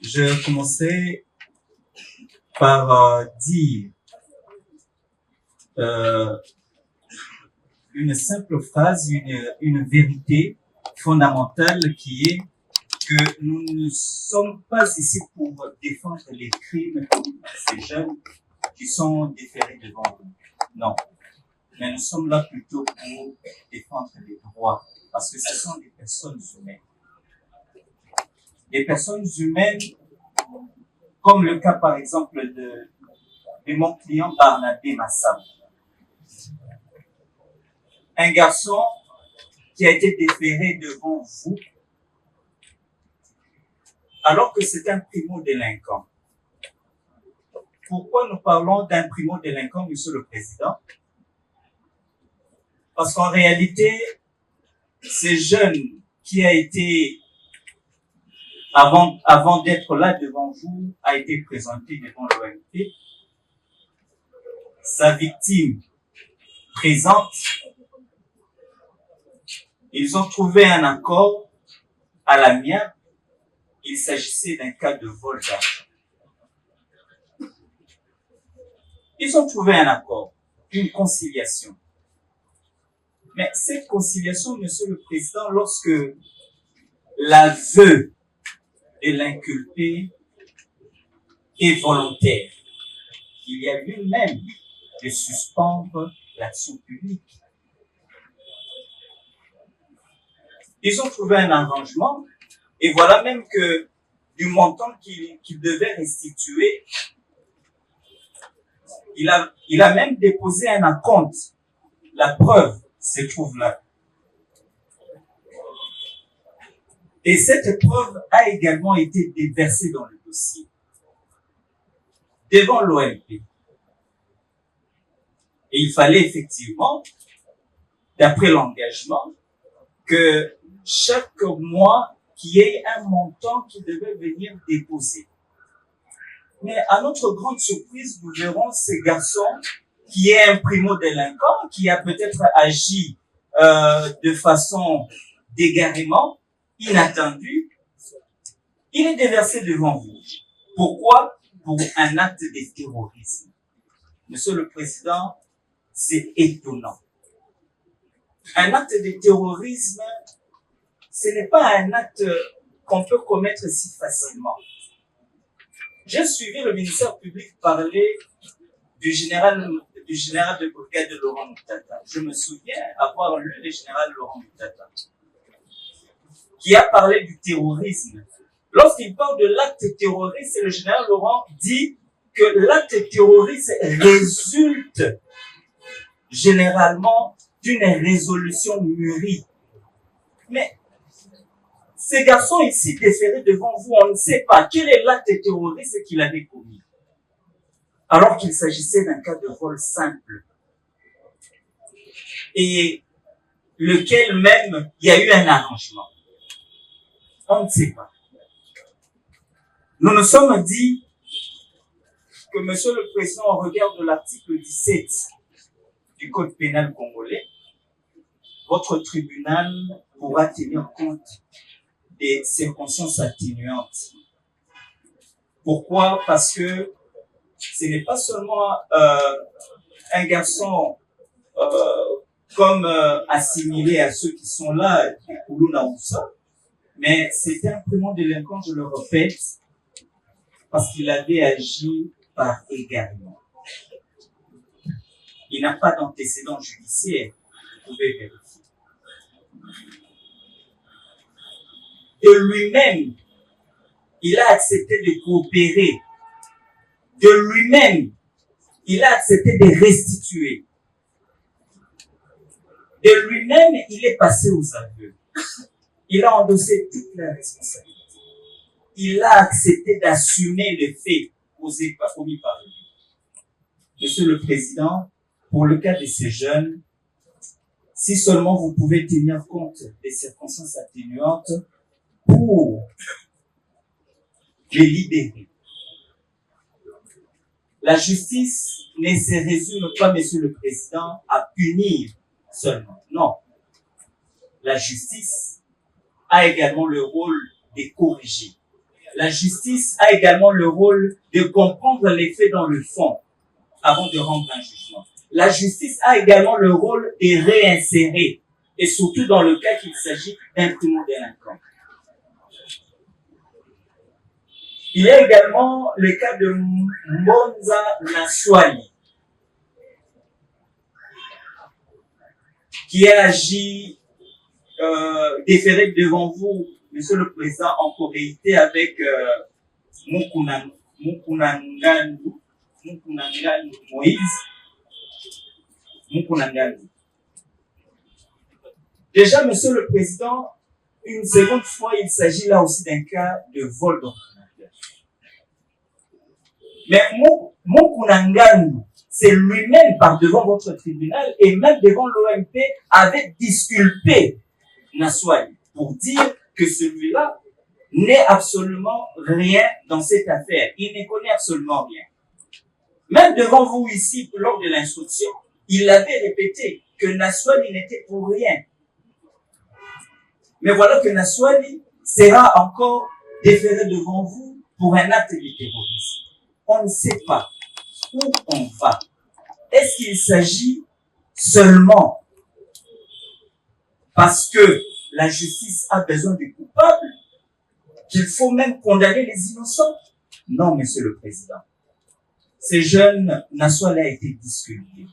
Je commencerai par dire une simple phrase, une vérité fondamentale qui est que nous ne sommes pas ici pour défendre les crimes de ces jeunes qui sont déférés devant nous. Non. Mais nous sommes là plutôt pour défendre les droits, parce que ce sont des personnes humaines. Des personnes humaines, comme le cas par exemple de mon client Barnabé Massam. Un garçon qui a été déféré devant vous, alors que c'est un primo-délinquant. Pourquoi nous parlons d'un primo-délinquant, Monsieur le Président? Parce qu'en réalité, ce jeune qui a été, avant d'être là devant vous, a été présenté devant l'OMP. Sa victime présente, ils ont trouvé un accord à l'amiable. Il s'agissait d'un cas de vol d'argent. Ils ont trouvé un accord, une conciliation. Mais cette conciliation, Monsieur le Président, lorsque l'aveu de l'inculpé est volontaire, il y a lieu même de suspendre l'action publique. Ils ont trouvé un arrangement, et voilà même que du montant qu'il devait restituer, il a même déposé un acompte. La preuve se trouve là. Et cette preuve a également été déversée dans le dossier, devant l'OMP. Et il fallait effectivement, d'après l'engagement, que chaque mois, qu'il y ait un montant qui devait venir déposer. Mais à notre grande surprise, nous verrons ce garçon qui est un primo-délinquant, qui a peut-être agi de façon d'égarement, inattendue. Il est déversé devant vous. Pourquoi? Pour un acte de terrorisme. Monsieur le Président, c'est étonnant. Un acte de terrorisme, ce n'est pas un acte qu'on peut commettre si facilement. J'ai suivi le ministère public parler du général de brigade Laurent Moutata. Je me souviens avoir lu le général Laurent Moutata, qui a parlé du terrorisme. Lorsqu'il parle de l'acte terroriste, le général Laurent dit que l'acte terroriste résulte généralement d'une résolution mûrie. Mais ces garçons ici déférés devant vous, on ne sait pas quel est l'acte terroriste qu'il avait commis, alors qu'il s'agissait d'un cas de vol simple, et lequel même il y a eu un arrangement. On ne sait pas. Nous nous sommes dit que, Monsieur le Président, au regard de l'article 17 du Code pénal congolais, votre tribunal pourra tenir compte des circonstances atténuantes. Pourquoi? Parce que ce n'est pas seulement un garçon comme assimilé à ceux qui sont là, des Koulouna ou ça, mais c'est un primo-délinquant, je le répète, parce qu'il avait agi par égarement. Il n'a pas d'antécédent judiciaire, vous pouvez vérifier. De lui-même, il a accepté de coopérer. De lui-même, il a accepté de restituer. De lui-même, il est passé aux aveux. il a endossé toute la responsabilité. Il a accepté d'assumer les faits commis par lui. Monsieur le Président, pour le cas de ces jeunes, si seulement vous pouvez tenir compte des circonstances atténuantes pour les libérer. La justice ne se résume pas, Monsieur le Président, à punir seulement. Non. La justice a également le rôle de corriger. La justice a également le rôle de comprendre les faits dans le fond avant de rendre un jugement. La justice a également le rôle de réinsérer, et surtout dans le cas qu'il s'agit d'un primo-délinquant. Il y a également le cas de Monza Naswali, qui a agi déféré devant vous, Monsieur le Président, en corréité avec Mukunangandu Moïse. Mukunangandu. Déjà, Monsieur le Président, une seconde fois, il s'agit là aussi d'un cas de vol d'ordinateur. Mais Mukunangandu, c'est lui-même par devant votre tribunal et même devant l'OMP avait disculpé Naswali pour dire que celui-là n'est absolument rien dans cette affaire. Il ne connaît absolument rien. Même devant vous ici, lors de l'instruction, il avait répété que Naswali n'était pour rien. Mais voilà que Naswali sera encore déféré devant vous pour un acte de terrorisme. On ne sait pas où on va. Est-ce qu'il s'agit seulement parce que la justice a besoin des coupables qu'il faut même condamner les innocents? Non, Monsieur le Président. Ces jeunes, Naswali a été disculpé.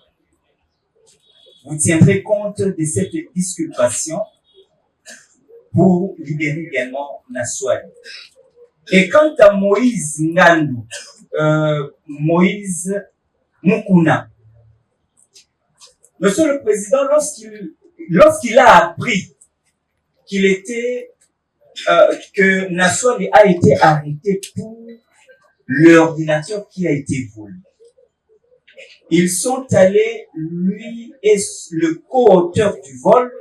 Vous tiendrez compte de cette disculpation pour libérer également Naswali. Et quant à Moïse Ngandu, Moïse Mukuna, Monsieur le Président, lorsqu'il a appris qu'il était, que Naswali a été arrêté pour l'ordinateur qui a été volé, ils sont allés, lui et le co-auteur du vol,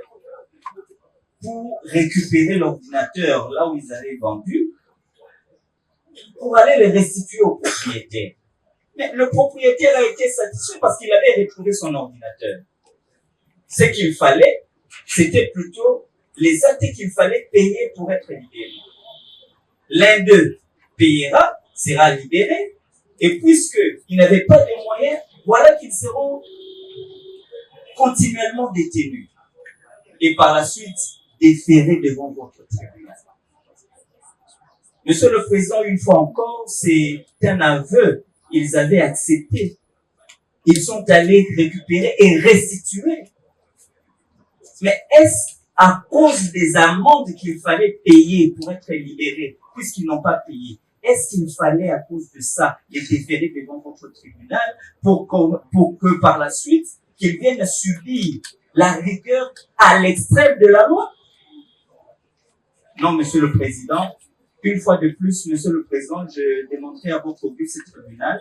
pour récupérer l'ordinateur là où ils avaient vendu, pour aller le restituer au propriétaire. Mais le propriétaire a été satisfait parce qu'il avait retrouvé son ordinateur. Ce qu'il fallait, c'était plutôt les actes qu'il fallait payer pour être libéré. L'un d'eux payera, sera libéré, et puisqu'ils n'avaient pas de moyens, voilà qu'ils seront continuellement détenus. Et par la suite, déférés devant votre tribunal. Monsieur le Président, une fois encore, c'est un aveu. Ils avaient accepté. Ils sont allés récupérer et restituer. Mais est-ce à cause des amendes qu'il fallait payer pour être libérés, puisqu'ils n'ont pas payé? Est-ce qu'il fallait à cause de ça les déférer devant votre tribunal pour que par la suite, qu'ils viennent subir la rigueur à l'extrême de la loi? Non, Monsieur le Président. Une fois de plus, Monsieur le Président, je demanderai à votre auguste tribunal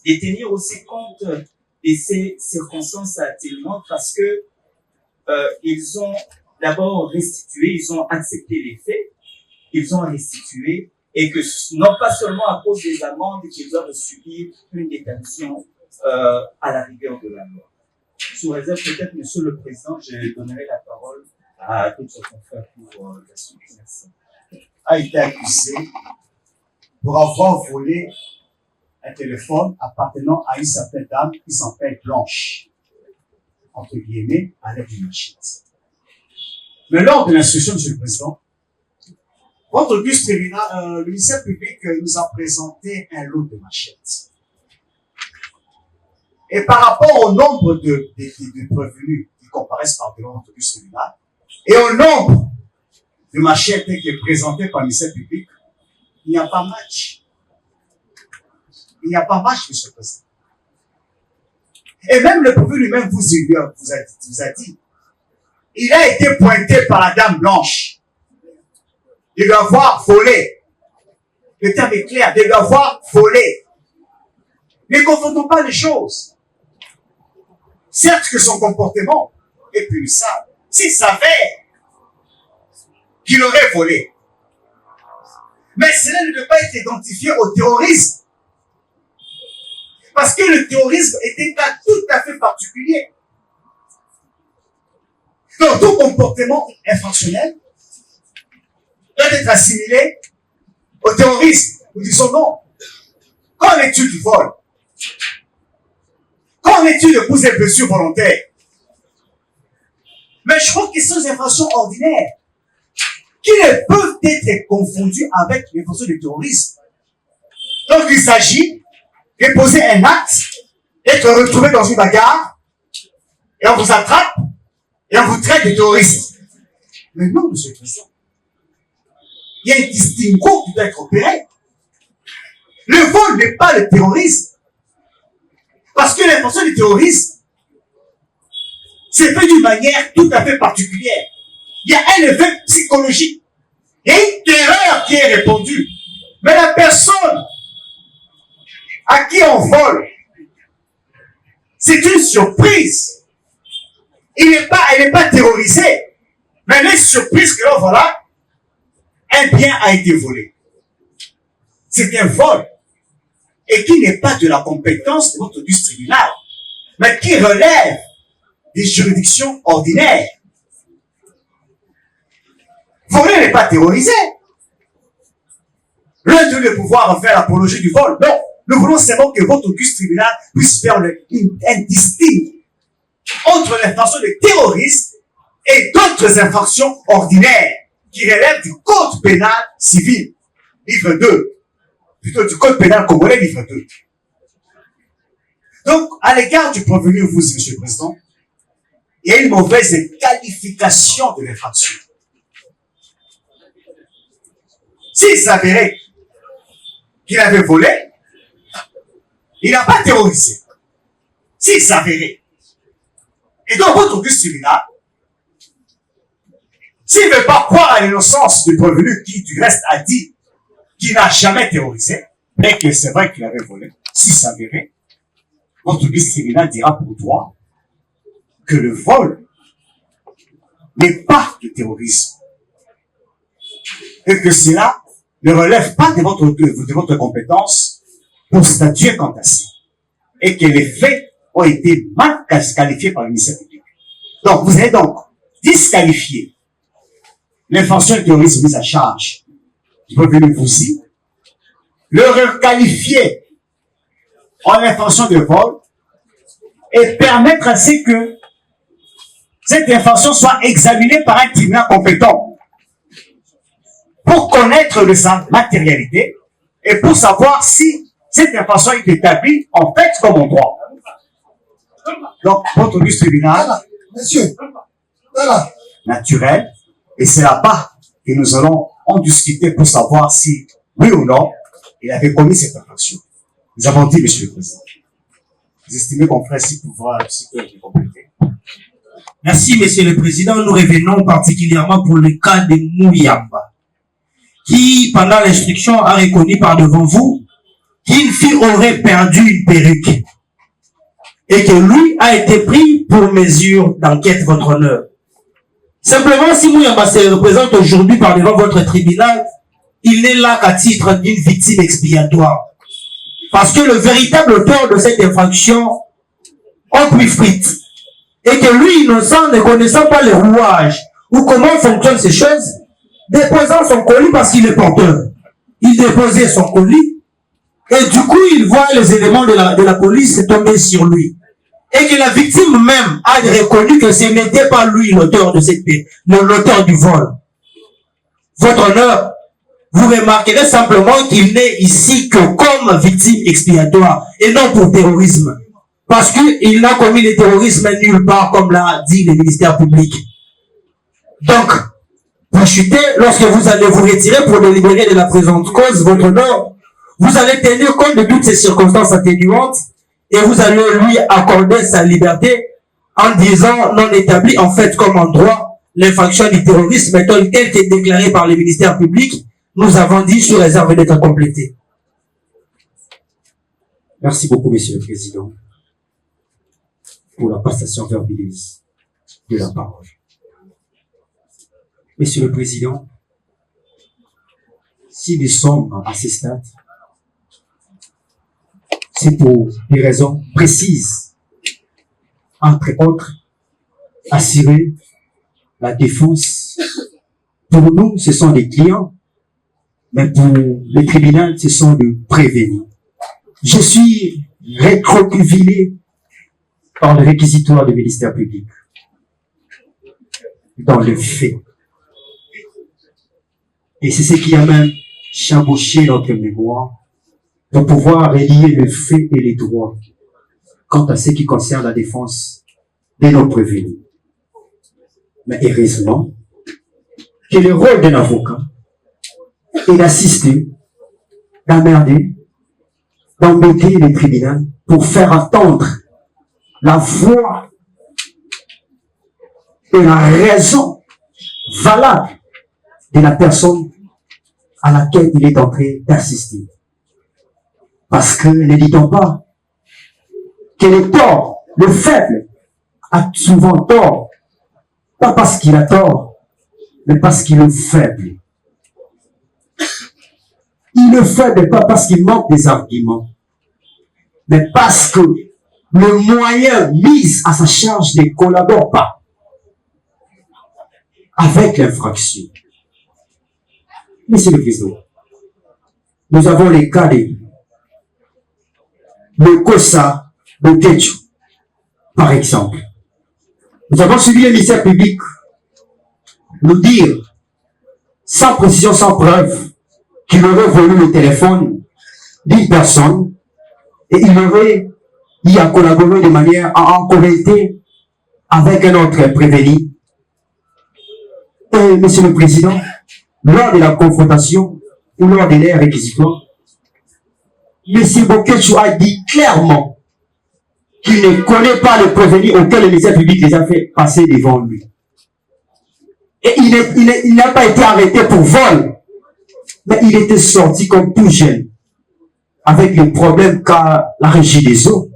de tenir aussi compte de ces circonstances atténuantes parce que ils ont d'abord restitué, ils ont accepté les faits, ils ont restitué et que non pas seulement à cause des amendes qu'ils doivent subir une détention à la rigueur de la loi. Sous réserve peut-être, Monsieur le Président, je donnerai la parole à d'autres confrères pour la suite. Merci. A été accusé pour avoir volé un téléphone appartenant à une certaine dame qui s'appelle Blanche, entre guillemets, à l'aide d'une machette. Mais lors de l'instruction, Monsieur le Président, votre auguste tribunal, le ministère public nous a présenté un lot de machettes. Et par rapport au nombre de prévenus qui comparaissent par devant votre auguste tribunal, et au nombre de machettes qui est présenté par le ministère public, il n'y a pas match. Il n'y a pas match, Monsieur le Président. Et même le prévenu lui-même vous a dit, il a été pointé par la dame blanche. Il doit avoir volé. Le terme est clair, il doit avoir volé. Ne confondons pas les choses. Certes que son comportement est punissable. S'il savait qu'il aurait volé. Mais cela ne peut pas être identifié au terrorisme. Parce que le terrorisme est un cas tout à fait particulier. Donc, tout comportement infractionnel doit être assimilé au terrorisme. Nous disons non. Qu'en est-il du vol? Qu'en est-il de coups et blessures volontaires? Mais je crois que ce sont des infractions ordinaires qui ne peuvent être confondues avec les infractions de terrorisme. Donc, il s'agit de poser un acte, d'être retrouvé dans une bagarre, et on vous attrape, et on vous traite de terroriste. Mais non, monsieur le Président. Il y a un distinguo qui doit être opéré. Le vol n'est pas le terrorisme. Parce que l'infraction du terrorisme, c'est fait d'une manière tout à fait particulière. Il y a un effet psychologique. Il y a une terreur qui est répandue. Mais la personne à qui on vole, c'est une surprise. Elle n'est pas terrorisée. Mais elle est surprise que là, voilà, un bien a été volé. C'est un vol. Et qui n'est pas de la compétence de votre justice tribunal, mais qui relève des juridictions ordinaires. Voler n'est pas terrorisé. Loin de le pouvoir en faire l'apologie du vol. Non. Nous voulons seulement que votre justice tribunal puisse faire un distinct entre l'infraction de terrorisme et d'autres infractions ordinaires qui relèvent du code pénal civil, livre 2. Plutôt du code pénal congolais, livre 2. Donc, à l'égard du prévenu, vous, monsieur le Président, il y a une mauvaise qualification de l'infraction. S'il s'avérait qu'il avait volé, il n'a pas terrorisé. S'il s'avérait. Et donc, votre justice tribunal, s'il ne veut pas croire à l'innocence du prévenu qui, du reste, a dit qu'il n'a jamais terrorisé, mais que c'est vrai qu'il avait volé, s'il s'avérait, votre justice tribunal dira pour droit que le vol n'est pas de terrorisme. Et que cela ne relève pas de votre compétence pour statuer quant à ça. Et que les faits ont été mal qualifiés par le ministère public. Donc, vous allez donc disqualifier l'infraction de terrorisme mise à charge du prévenu Fouzi, le requalifier en infraction de vol et permettre ainsi que cette infraction soit examinée par un tribunal compétent pour connaître de sa matérialité et pour savoir si cette infraction est établie en fait comme en droit. Donc, votre justice tribunal, Voilà, monsieur, voilà. naturel, et c'est là-bas que nous allons en discuter pour savoir si, oui ou non, il avait commis cette infraction. Nous avons dit, monsieur le Président. Vous estimez qu'on ferait si pouvoir, si peut être complété. Merci, Monsieur le Président. Nous revenons particulièrement pour le cas de Mouyamba, qui, pendant l'instruction, a reconnu par devant vous qu'une fille aurait perdu une perruque et que lui a été pris pour mesure d'enquête, votre honneur. Simplement, si Mouyamba se représente aujourd'hui par devant votre tribunal, il n'est là qu'à titre d'une victime expiatoire. Parce que le véritable auteur de cette infraction a pris fuite. Et que lui, innocent, ne connaissant pas les rouages ou comment fonctionnent ces choses, déposant son colis parce qu'il est porteur. Il déposait son colis et du coup, il voit les éléments de la police tomber sur lui. Et que la victime même a reconnu que ce n'était pas lui l'auteur de l'auteur du vol. Votre honneur, vous remarquerez simplement qu'il n'est ici que comme victime expiatoire et non pour terrorisme. Parce qu'il n'a commis le terrorisme nulle part, comme l'a dit le ministère public. Donc, pour chuter, lorsque vous allez vous retirer pour délibérer de la présente cause, votre honneur, vous allez tenir compte de toutes ces circonstances atténuantes et vous allez lui accorder sa liberté en disant non établi en fait comme en droit l'infraction du terrorisme telle que déclarée par le ministère public, nous avons dit sous réserve d'être complété. Merci beaucoup, Monsieur le Président, pour la passation verbileuse de la parole. Monsieur le Président, si nous sommes à ce stade, c'est pour des raisons précises. Entre autres, assurer la défense. Pour nous, ce sont des clients, mais pour le tribunal, ce sont des prévenus. Je suis rétroculé par le réquisitoire du ministère public. Dans le fait. Et c'est ce qui a même chambouché notre mémoire pour pouvoir relier le fait et les droits quant à ce qui concerne la défense de nos prévenus. Mais heureusement que le rôle d'un avocat est d'assister, d'emmerder, d'embêter le tribunal pour faire entendre la voix et la raison valable de la personne à laquelle il est en train d'assister. Parce que ne dit-on pas que le tort, le faible, a souvent tort, pas parce qu'il a tort, mais parce qu'il est faible. Il est faible pas parce qu'il manque des arguments, mais parce que le moyen mis à sa charge ne collabore pas avec l'infraction. Monsieur le Président, nous avons les cas de Kossa, de Ketchou, par exemple. Nous avons suivi le ministère public nous dire, sans précision, sans preuve, qu'il aurait volé le téléphone d'une personne et il aurait y a collaboré de manière à encourager avec un autre prévenu. Et, Monsieur le Président, lors de la confrontation ou lors de l'air réquisitoire, M. Boketchou a dit clairement qu'il ne connaît pas le prévenu auquel le ministère public les a fait passer devant lui. Et il n'a pas été arrêté pour vol, mais il était sorti comme tout jeune, avec le problème qu'a la régie des eaux.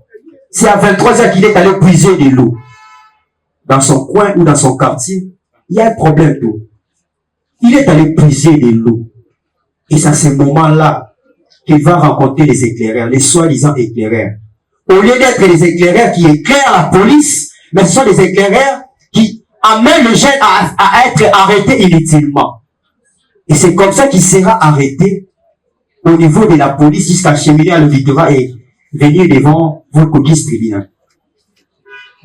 C'est à 23 ans qu'il est allé puiser de l'eau. Dans son coin ou dans son quartier, il y a un problème d'eau. Il est allé puiser de l'eau. Et c'est à ce moment-là qu'il va rencontrer les éclaireurs, les soi-disant éclaireurs. Au lieu d'être les éclaireurs qui éclairent la police, mais ce sont les éclaireurs qui amènent le jeune à être arrêté inutilement. Et c'est comme ça qu'il sera arrêté au niveau de la police jusqu'à cheminer à l'auditoire et venir devant votre coquille tribunal.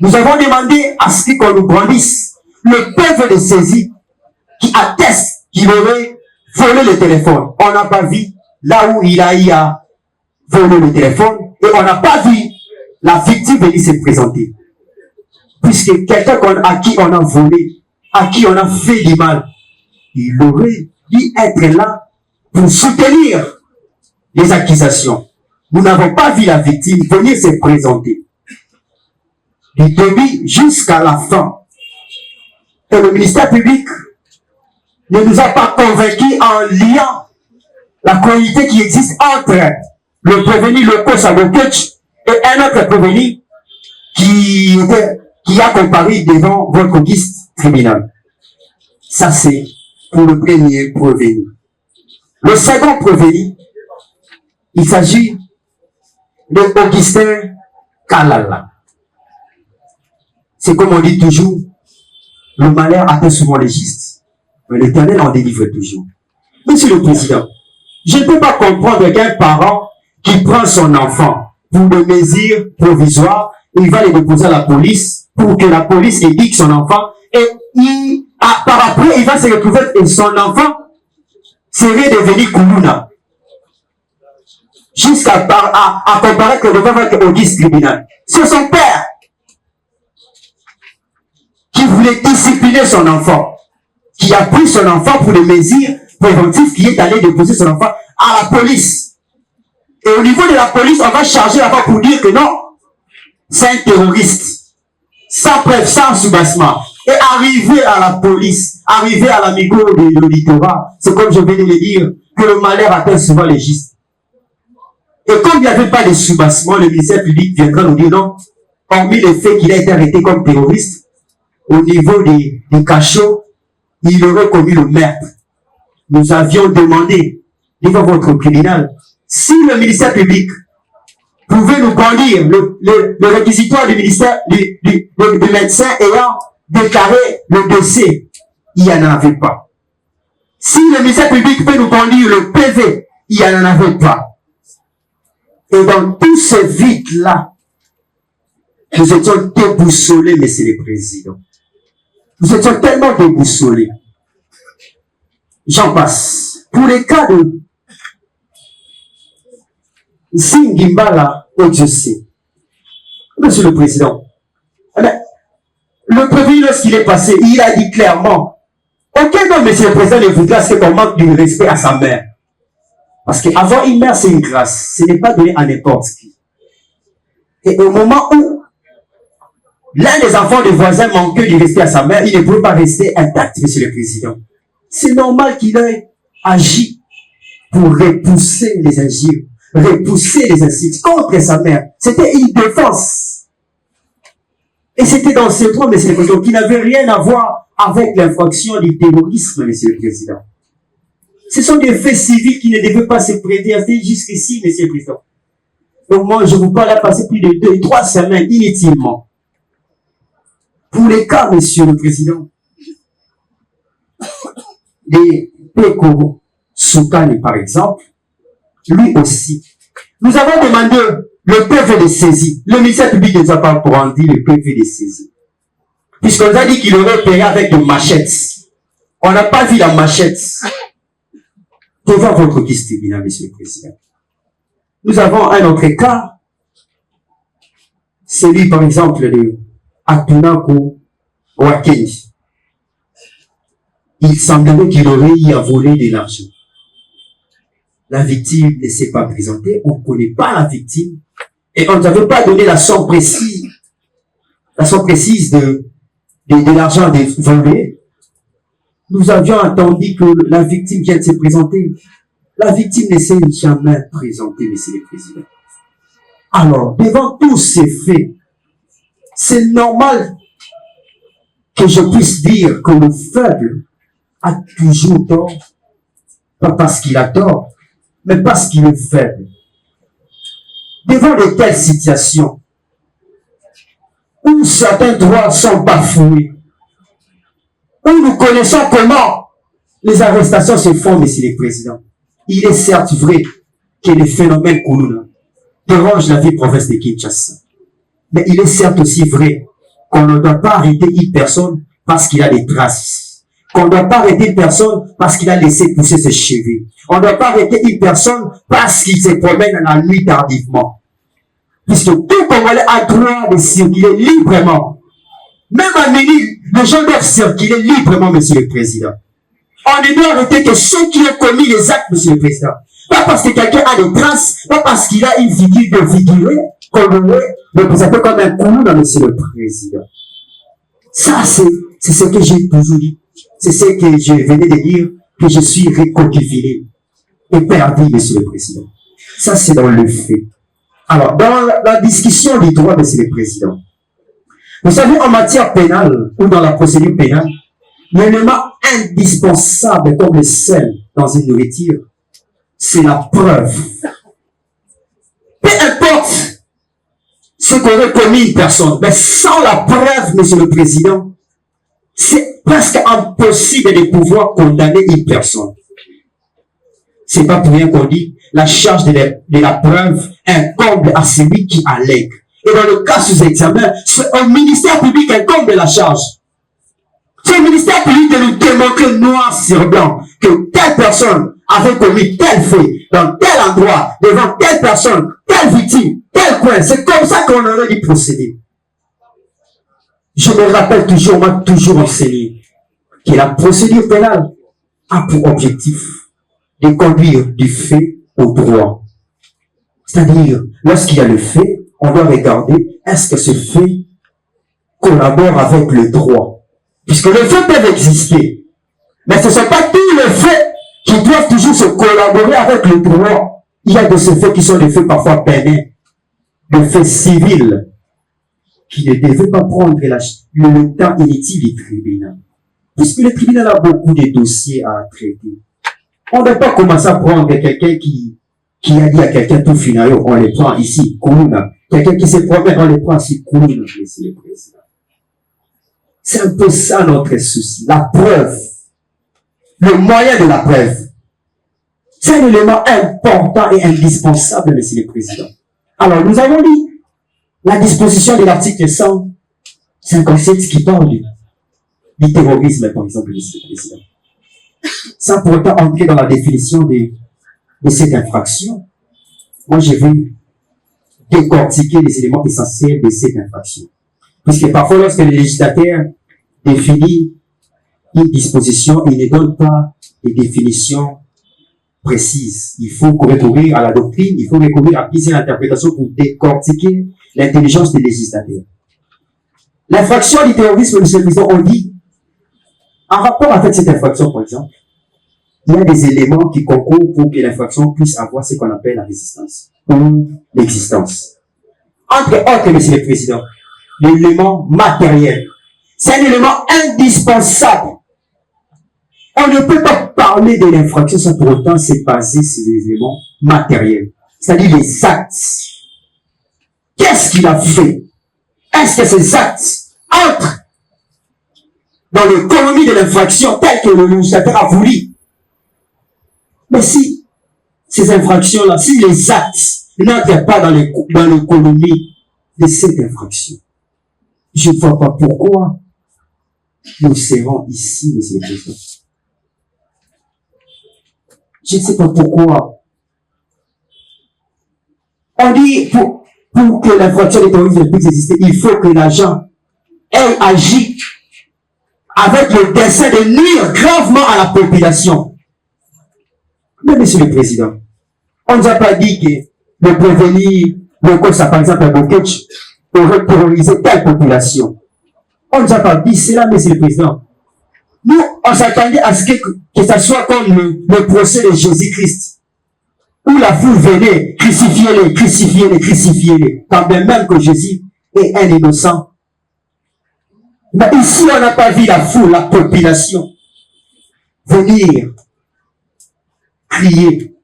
Nous avons demandé à ce qu'on nous brandisse le PV de saisie qui atteste qu'il aurait volé le téléphone. On n'a pas vu là où il a eu à voler le téléphone et on n'a pas vu la victime venir se présenter. Puisque quelqu'un à qui on a volé, à qui on a fait du mal, il aurait dû être là pour soutenir les accusations. Nous n'avons pas vu la victime venir se présenter. Du début jusqu'à la fin. Et le ministère public ne nous a pas convaincus en liant la qualité qui existe entre le prévenu, le Kossa Boketch, et un autre prévenu qui a comparé devant votre coquille tribunal. Ça, c'est pour le premier prévenu. Le second prévenu, il s'agit de Augustin Kalala. C'est comme on dit toujours, le malheur atteint souvent les justes, mais l'Éternel en délivre toujours. Monsieur le Président, je ne peux pas comprendre qu'un parent qui prend son enfant pour des mesures provisoires, il va les déposer à la police pour que la police éduque son enfant et par après, il va se retrouver et son enfant serait devenu Koulouna. Jusqu'à comparer que devant votre auguste tribunal. C'est son père qui voulait discipliner son enfant, qui a pris son enfant pour des mesures préventives, qui est allé déposer son enfant à la police. Et au niveau de la police, on va charger l'enfant pour dire que non, c'est un terroriste. Sans preuve, sans soubassement. Et arriver à la police, arriver à l'amigo de l'auditorat, c'est comme je viens de le dire, que le malheur atteint souvent les gistes. Et comme il n'y avait pas de soubassement, le ministère public viendra nous dire non, hormis le fait qu'il a été arrêté comme terroriste, au niveau des cachots, il aurait commis le meurtre. Nous avions demandé, devant votre tribunal, si le ministère public pouvait nous brandir le réquisitoire du ministère, du médecin ayant déclaré le dossier, il n'y en avait pas. Si le ministère public peut nous brandir le PV, il n'y en avait pas. Et dans tout ce vide-là, nous étions déboussolés, Monsieur le Président. Nous étions tellement déboussolés. J'en passe. Pour les cas de Zingimbala Odjosé, Monsieur le Président, le prévenu, lorsqu'il est passé, il a dit clairement, aucun homme, Monsieur le Président, ne voudra ce qu'on manque du respect à sa mère. Parce qu'avoir une mère, c'est une grâce. Ce n'est pas donné à n'importe qui. Et au moment où l'un des enfants des voisins manquait du respect à sa mère, il ne pouvait pas rester intact, Monsieur le Président. C'est normal qu'il ait agi pour repousser les injures, repousser les insultes contre sa mère. C'était une défense. Et c'était dans ce point, Monsieur le Président, qui n'avait rien à voir avec l'infraction du terrorisme, Monsieur le Président. Ce sont des faits civils qui ne devaient pas se prêter jusqu'ici, Monsieur le Président. Au moins, je vous parle à passer plus de 2 et 3 semaines inutilement. Pour les cas, Monsieur le Président, des Pekoro Soukane, par exemple, lui aussi. Nous avons demandé le PV de saisie. Le ministère public ne nous a pas rendu le PV de saisie. Puisqu'on nous a dit qu'il aurait opéré avec des machettes. On n'a pas vu la machette. Devant votre tribunal, Monsieur le Président. Nous avons un autre cas. Celui, par exemple, de Atunako Wakendi. Il semblerait qu'il aurait eu à voler de l'argent. La victime ne s'est pas présentée, on ne connaît pas la victime, et on ne avait pas donné la somme précise de l'argent volé. Nous avions attendu que la victime vienne se présenter. La victime ne s'est jamais présentée, Monsieur le Président. Alors, devant tous ces faits, c'est normal que je puisse dire que le faible a toujours tort, pas parce qu'il a tort, mais parce qu'il est faible. Devant de telles situations, où certains droits sont bafoués, où nous connaissons comment les arrestations se font, Monsieur le Président, il est certes vrai que les phénomènes Koulouna dérangent la vie province de Kinshasa. Mais il est certes aussi vrai qu'on ne doit pas arrêter une personne parce qu'il a des traces. Qu'on ne doit pas arrêter une personne parce qu'il a laissé pousser ses cheveux. On ne doit pas arrêter une personne parce qu'il se promène dans la nuit tardivement. Puisque tout Congolais a droit de circuler librement. Même à minuit, les gens doivent circuler librement, Monsieur le Président. On ne doit arrêter que ceux qui ont commis les actes, Monsieur le Président. Pas parce que quelqu'un a des traces, pas parce qu'il a une figure de figuré, Congolais, mais vous êtes comme un coup dans Monsieur le Président. Ça, c'est ce que j'ai toujours dit. C'est ce que je venais de dire, que je suis réconcilié et perdu, Monsieur le Président. Ça, c'est dans le fait. Alors, dans la discussion du droit, Monsieur le Président, vous savez, en matière pénale, ou dans la procédure pénale, l'élément indispensable comme le sel dans une nourriture, c'est la preuve. Peu importe ce qu'aurait commis une personne, mais sans la preuve, Monsieur le Président, c'est presque impossible de pouvoir condamner une personne. C'est pas pour rien qu'on dit, la charge de la preuve incombe à celui qui allègue. Et dans le cas sous examen, c'est au ministère public incombe la charge. C'est au ministère public de nous démontrer noir sur blanc que telle personne avait commis tel fait dans tel endroit, devant telle personne, telle victime, tel coin. C'est comme ça qu'on aurait dû procéder. Je me rappelle toujours, on m'a toujours enseigné que la procédure pénale a pour objectif de conduire du fait au droit. C'est-à-dire, lorsqu'il y a le fait, on doit regarder est-ce que ce fait collabore avec le droit. Puisque les faits peuvent exister. Mais ce ne sont pas tous les faits qui doivent toujours se collaborer avec le droit. Il y a de ces faits qui sont des faits parfois pénals, des faits civils, qui ne devaient pas prendre le temps inutile du tribunal. Puisque le tribunal a beaucoup de dossiers à traiter. On ne doit pas commencer à prendre quelqu'un qui a dit à quelqu'un tout final, on les prend ici, Koulouna. Quelqu'un qui se promène, on les prend ici, Koulouna, monsieur le président. C'est un peu ça notre souci. La preuve. Le moyen de la preuve. C'est un élément important et indispensable, monsieur le président. Alors, nous avons lu la disposition de l'article 157 qui parle du terrorisme, par exemple, monsieur le président. Sans pour autant entrer dans la définition de cette infraction, moi je vais décortiquer les éléments essentiels de cette infraction. Puisque parfois, lorsque le législateur définit une disposition, il ne donne pas des définitions précises. Il faut recourir à la doctrine, il faut recourir à plusieurs interprétations pour décortiquer l'intelligence des législateurs. L'infraction du terrorisme, monsieur le président, on dit, en rapport avec cette infraction, par exemple, il y a des éléments qui concourent pour que l'infraction puisse avoir ce qu'on appelle la résistance ou l'existence. Entre autres, monsieur le président, l'élément matériel. C'est un élément indispensable. On ne peut pas parler de l'infraction sans pour autant se baser sur les éléments matériels. C'est-à-dire les actes. Qu'est-ce qu'il a fait? Est-ce que ces actes entrent dans l'économie de l'infraction telle que le législateur a voulu? Mais si ces infractions-là, si les actes n'entrent pas dans l'économie de cette infraction, je ne vois pas pourquoi nous serons ici, monsieur le président. Je ne sais pas pourquoi. On dit, pour que l'infraction de terrorisme puisse exister, il faut que l'agent ait agi avec le dessein de nuire gravement à la population. Mais monsieur le président, on ne nous a pas dit que le prévenir, le COSA, par exemple, à Bokech, aurait terrorisé telle population. On ne nous a pas dit cela, monsieur le président. Nous, on s'attendait à ce que ça soit comme le procès de Jésus-Christ, où la foule venait, crucifiez-les, crucifiez-les, crucifiez-les, quand bien même que Jésus est un innocent. Mais ici, on n'a pas vu la foule, la population, venir crier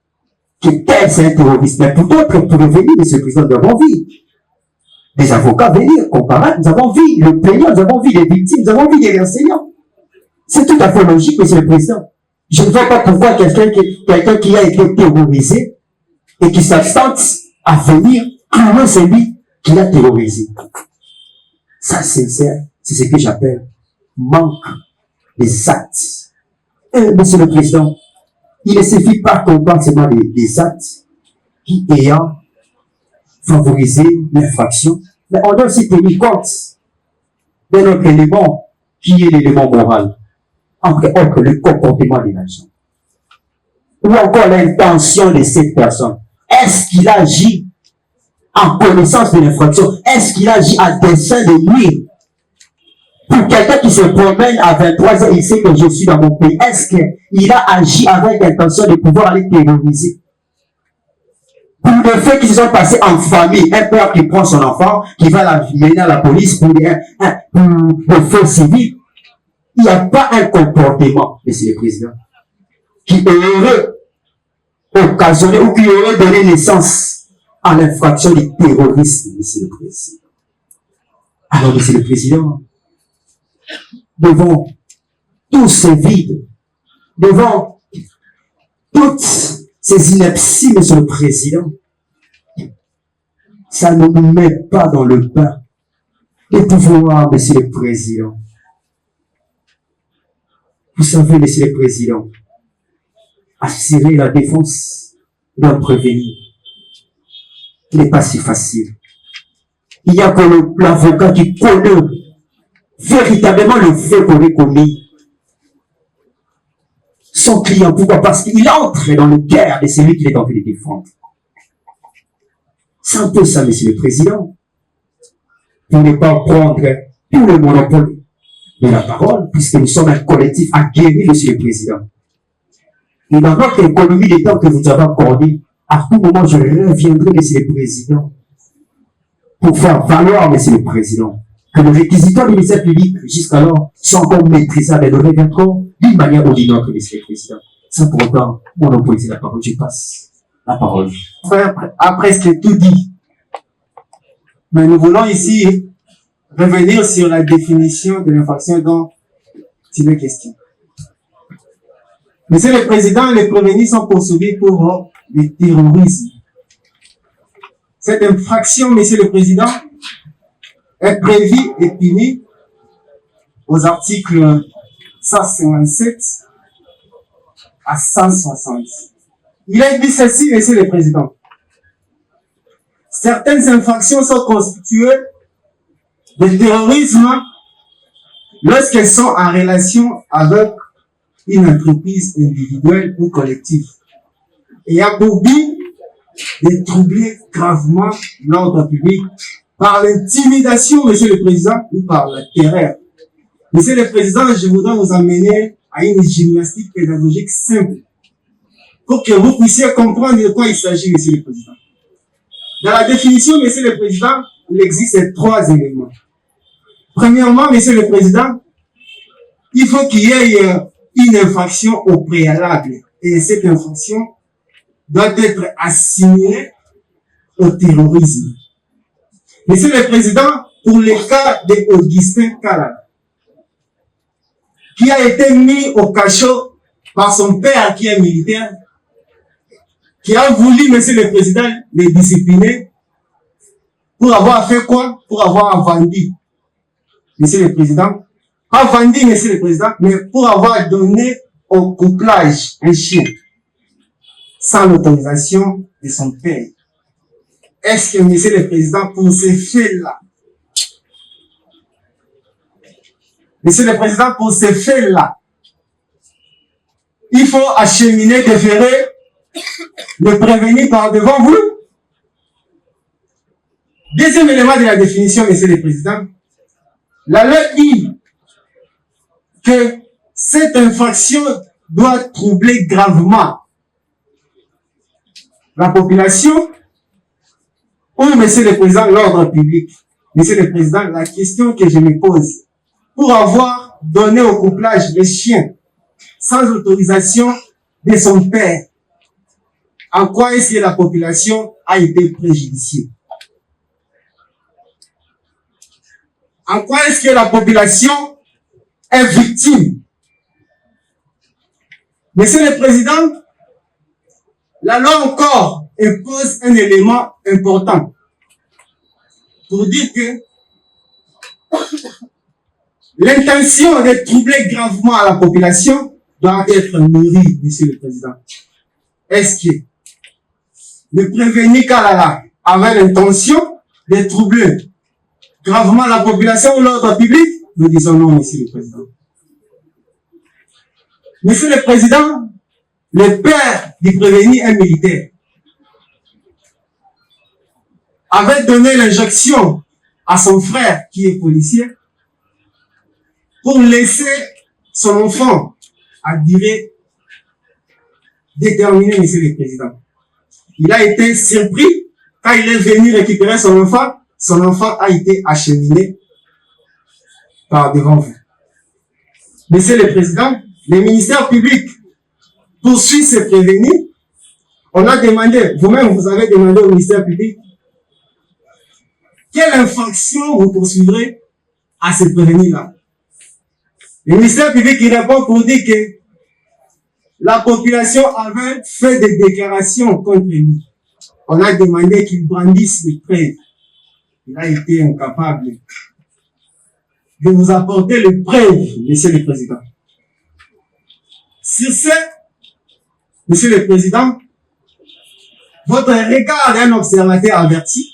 que tel c'est un terroriste. Mais pour d'autres, pour venir, monsieur le président, nous avons vu des avocats venir comparaître, nous avons vu le plaignant, nous avons vu les victimes, nous avons vu les enseignants. C'est tout à fait logique, monsieur le président. Je ne vois pas pourquoi quelqu'un qui a été terrorisé et qui s'abstente à venir, comment c'est lui qui l'a terrorisé. Ça, c'est ce que j'appelle manque des actes. Et, monsieur le président, il ne suffit pas qu'on parle seulement des actes qui ayant favorisé l'infraction, mais on doit aussi tenir compte d'un autre élément qui est l'élément moral, entre autres le comportement de l'agent, ou encore l'intention de cette personne. Est-ce qu'il agit en connaissance de l'infraction? Est-ce qu'il agit à dessein de nuire? Pour quelqu'un qui se promène à 23 ans, il sait que je suis dans mon pays. Est-ce qu'il a agi avec l'intention de pouvoir aller terroriser? Pour les faits qui se sont passés en famille, un père qui prend son enfant, qui va l'amener à la police pour des faits civils, il n'y a pas un comportement, monsieur le président, qui aurait occasionné ou qui aurait donné naissance à l'infraction du terrorisme, monsieur le président. Alors, monsieur le président, devant tous ces vides, devant toutes ces inepties, monsieur le président, ça ne nous met pas dans le bain de pouvoir, monsieur le président. Vous savez, monsieur le président, assurer la défense d'un prévenu n'est pas si facile. Il y a que l'avocat qui connaît véritablement le fait qu'on ait commis son client. Pourquoi? Parce qu'il entre dans le cœur de celui qui est en train de défendre. C'est un peu ça, monsieur le président. Pour ne pas prendre tout le monopole de la parole, puisque nous sommes un collectif aguerri, Monsieur le Président. Et dans notre économie des temps que vous avez accordé, à tout moment, je reviendrai, Monsieur le Président, pour faire valoir, Monsieur le Président, que les réquisitoires du ministère public, jusqu'alors, sont encore maîtrisables et nous reviendrons d'une manière ou d'une autre, Monsieur le Président. Sans pour autant monopoliser la parole. Je passe la parole. Frère a presque tout dit. Mais nous voulons ici revenir sur la définition de l'infraction dont il est question. Monsieur le Président, les prévenus sont poursuivis pour le terrorisme. Cette infraction, Monsieur le Président, est prévue et punie aux articles 157 à 160. Il a dit ceci, Monsieur le Président. Certaines infractions sont constituées de terrorisme lorsqu'elles sont en relation avec une entreprise individuelle ou collective et a pour but de troubler gravement l'ordre public par l'intimidation, Monsieur le Président, ou par la terreur. Monsieur le Président, je voudrais vous amener à une gymnastique pédagogique simple pour que vous puissiez comprendre de quoi il s'agit, Monsieur le Président. Dans la définition, Monsieur le Président, il existe 3 éléments. Premièrement, Monsieur le Président, il faut qu'il y ait une infraction au préalable. Et cette infraction doit être assimilée au terrorisme. Monsieur le Président, pour le cas d'Augustin Kala, qui a été mis au cachot par son père qui est militaire, qui a voulu, Monsieur le Président, le discipliner pour avoir fait quoi? Pour avoir vendu, Monsieur le Président, pas vendu, Monsieur le Président, mais pour avoir donné au couplage un chien sans l'autorisation de son père. Est-ce que, Monsieur le Président, pour ces faits-là, Monsieur le Président, pour ces faits-là, il faut acheminer, déférer le prévenu par devant vous? Deuxième élément de la définition, Monsieur le Président, la loi dit que cette infraction doit troubler gravement la population ou, Monsieur le Président, l'ordre public. Monsieur le Président, la question que je me pose, pour avoir donné au couplage le chien sans autorisation de son père, en quoi est-ce que la population a été préjudiciée? En quoi est-ce que la population est victime? Monsieur le Président, la loi encore impose un élément important pour dire que l'intention de troubler gravement la population doit être mûrie, Monsieur le Président. Est-ce que le prévenu Kalala avait l'intention de troubler gravement la population ou l'ordre public? Nous disons non, Monsieur le Président. Monsieur le Président, le père du prévenu est militaire. Avait donné l'injection à son frère qui est policier pour laisser son enfant à durée déterminée, Monsieur le Président. Il a été surpris quand il est venu récupérer son enfant a été acheminé par devant vous. Monsieur le Président, le ministère public poursuit ces prévenus. On a demandé, vous-même vous avez demandé au ministère public, quelle infraction vous poursuivrez à ces prévenus-là? Le ministère public il répond pour dire que la population avait fait des déclarations contre lui. On a demandé qu'il brandisse les preuves. Il a été incapable de vous apporter les preuves, Monsieur le Président. Sur ce, Monsieur le Président, votre regard d'un observateur averti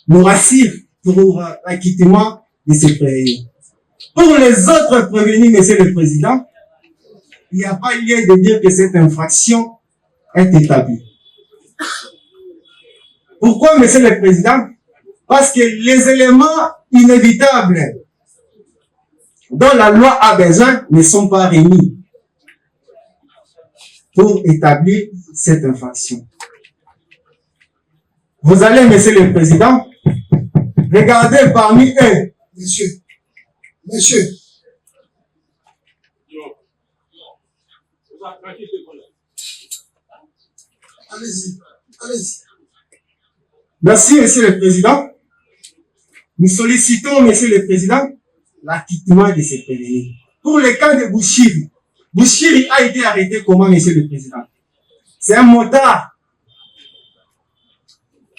nous rassure pour l'acquittement de ces prévenus. Pour les autres prévenus, Monsieur le Président, il n'y a pas lieu de dire que cette infraction est établie. Pourquoi, Monsieur le Président? Parce que les éléments inévitables dont la loi a besoin ne sont pas réunis pour établir cette infraction. Vous allez, Monsieur le Président, regarder parmi eux. Monsieur. Allez-y. Merci, Monsieur le Président. Nous sollicitons, Monsieur le Président, l'acquittement de ces prévenus. Pour le cas de Bouchiri, Bouchiri a été arrêté comment, Monsieur le Président? C'est un motard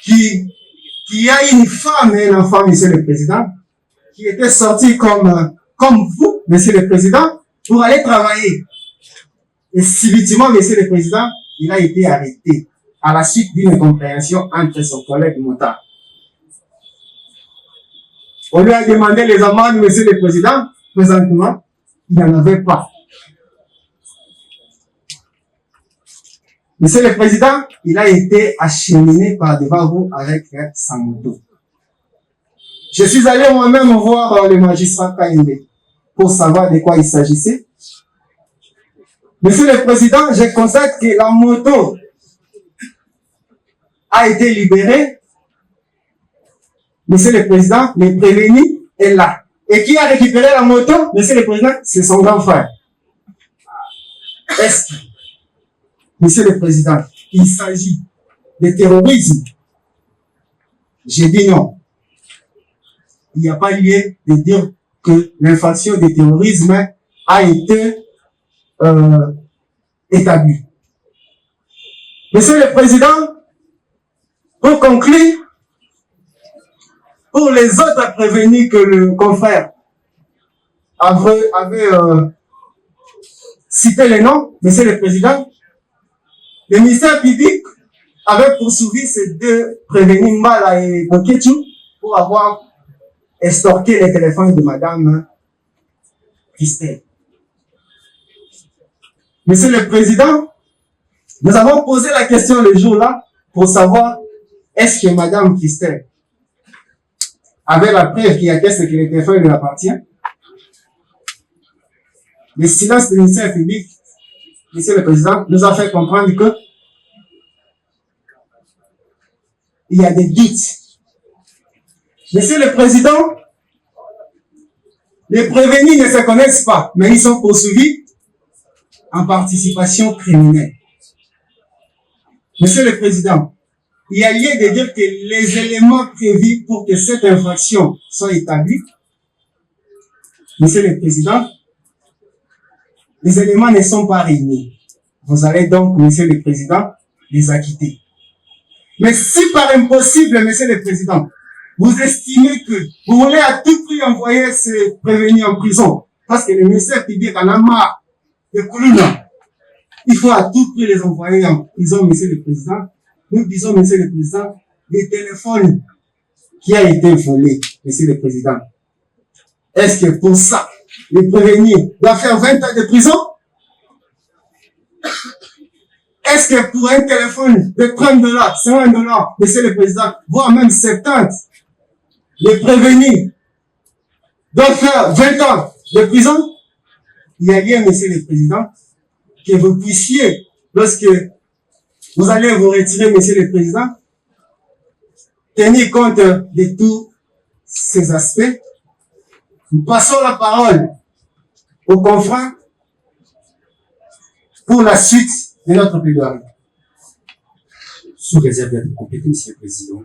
qui a une femme et un enfant, Monsieur le Président, qui était sorti comme vous, Monsieur le Président, pour aller travailler. Et subitement, Monsieur le Président, il a été arrêté à la suite d'une incompréhension entre son collègue motard. On lui a demandé les amendes, Monsieur le Président. Présentement, il n'en avait pas. Monsieur le Président, il a été acheminé par devant vous avec sa moto. Je suis allé moi-même voir le magistrat Kainde pour savoir de quoi il s'agissait. Monsieur le Président, je constate que la moto a été libérée. Monsieur le Président, le prévenu est là. Et qui a récupéré la moto, Monsieur le Président, c'est son grand frère. Est-ce que, Monsieur le Président, il s'agit de terrorisme? J'ai dit non. Il n'y a pas lieu de dire que l'infraction de terrorisme a été établie. Monsieur le Président, pour conclure, pour les autres prévenus que le confrère avait cité les noms, Monsieur le Président, le ministère public avait poursuivi ces deux prévenus, Mbala et Boketu, pour avoir extorqué les téléphones de Madame Christelle. Monsieur le Président, nous avons posé la question le jour-là pour savoir est-ce que Madame Christelle avait la preuve qui atteste que le téléphone lui appartient. Le silence du ministère public, Monsieur le Président, nous a fait comprendre que il y a des doutes. Monsieur le Président, les prévenus ne se connaissent pas, mais ils sont poursuivis en participation criminelle. Monsieur le Président, il y a lieu de dire que les éléments prévus pour que cette infraction soit établie, Monsieur le Président, les éléments ne sont pas réunis. Vous allez donc, Monsieur le Président, les acquitter. Mais si par impossible, Monsieur le Président, vous estimez que vous voulez à tout prix envoyer ces prévenus en prison, parce que le ministère public en a marre de Koulouna, il faut à tout prix les envoyer en prison, Monsieur le Président. Nous disons, Monsieur le Président, les téléphones qui a été volé, Monsieur le Président. Est-ce que pour ça, le prévenu doit faire 20 ans de prison? Est-ce que pour un téléphone de 30 $, 50 $, Monsieur le Président, voire même 70, le prévenu doit faire 20 ans de prison? Il y a lieu, Monsieur le Président, que vous puissiez, lorsque vous allez vous retirer, Monsieur le Président, tenir compte de tous ces aspects. Nous passons la parole aux confrères pour la suite de notre plaidoirie. Sous réserve d'être complété, Monsieur le Président,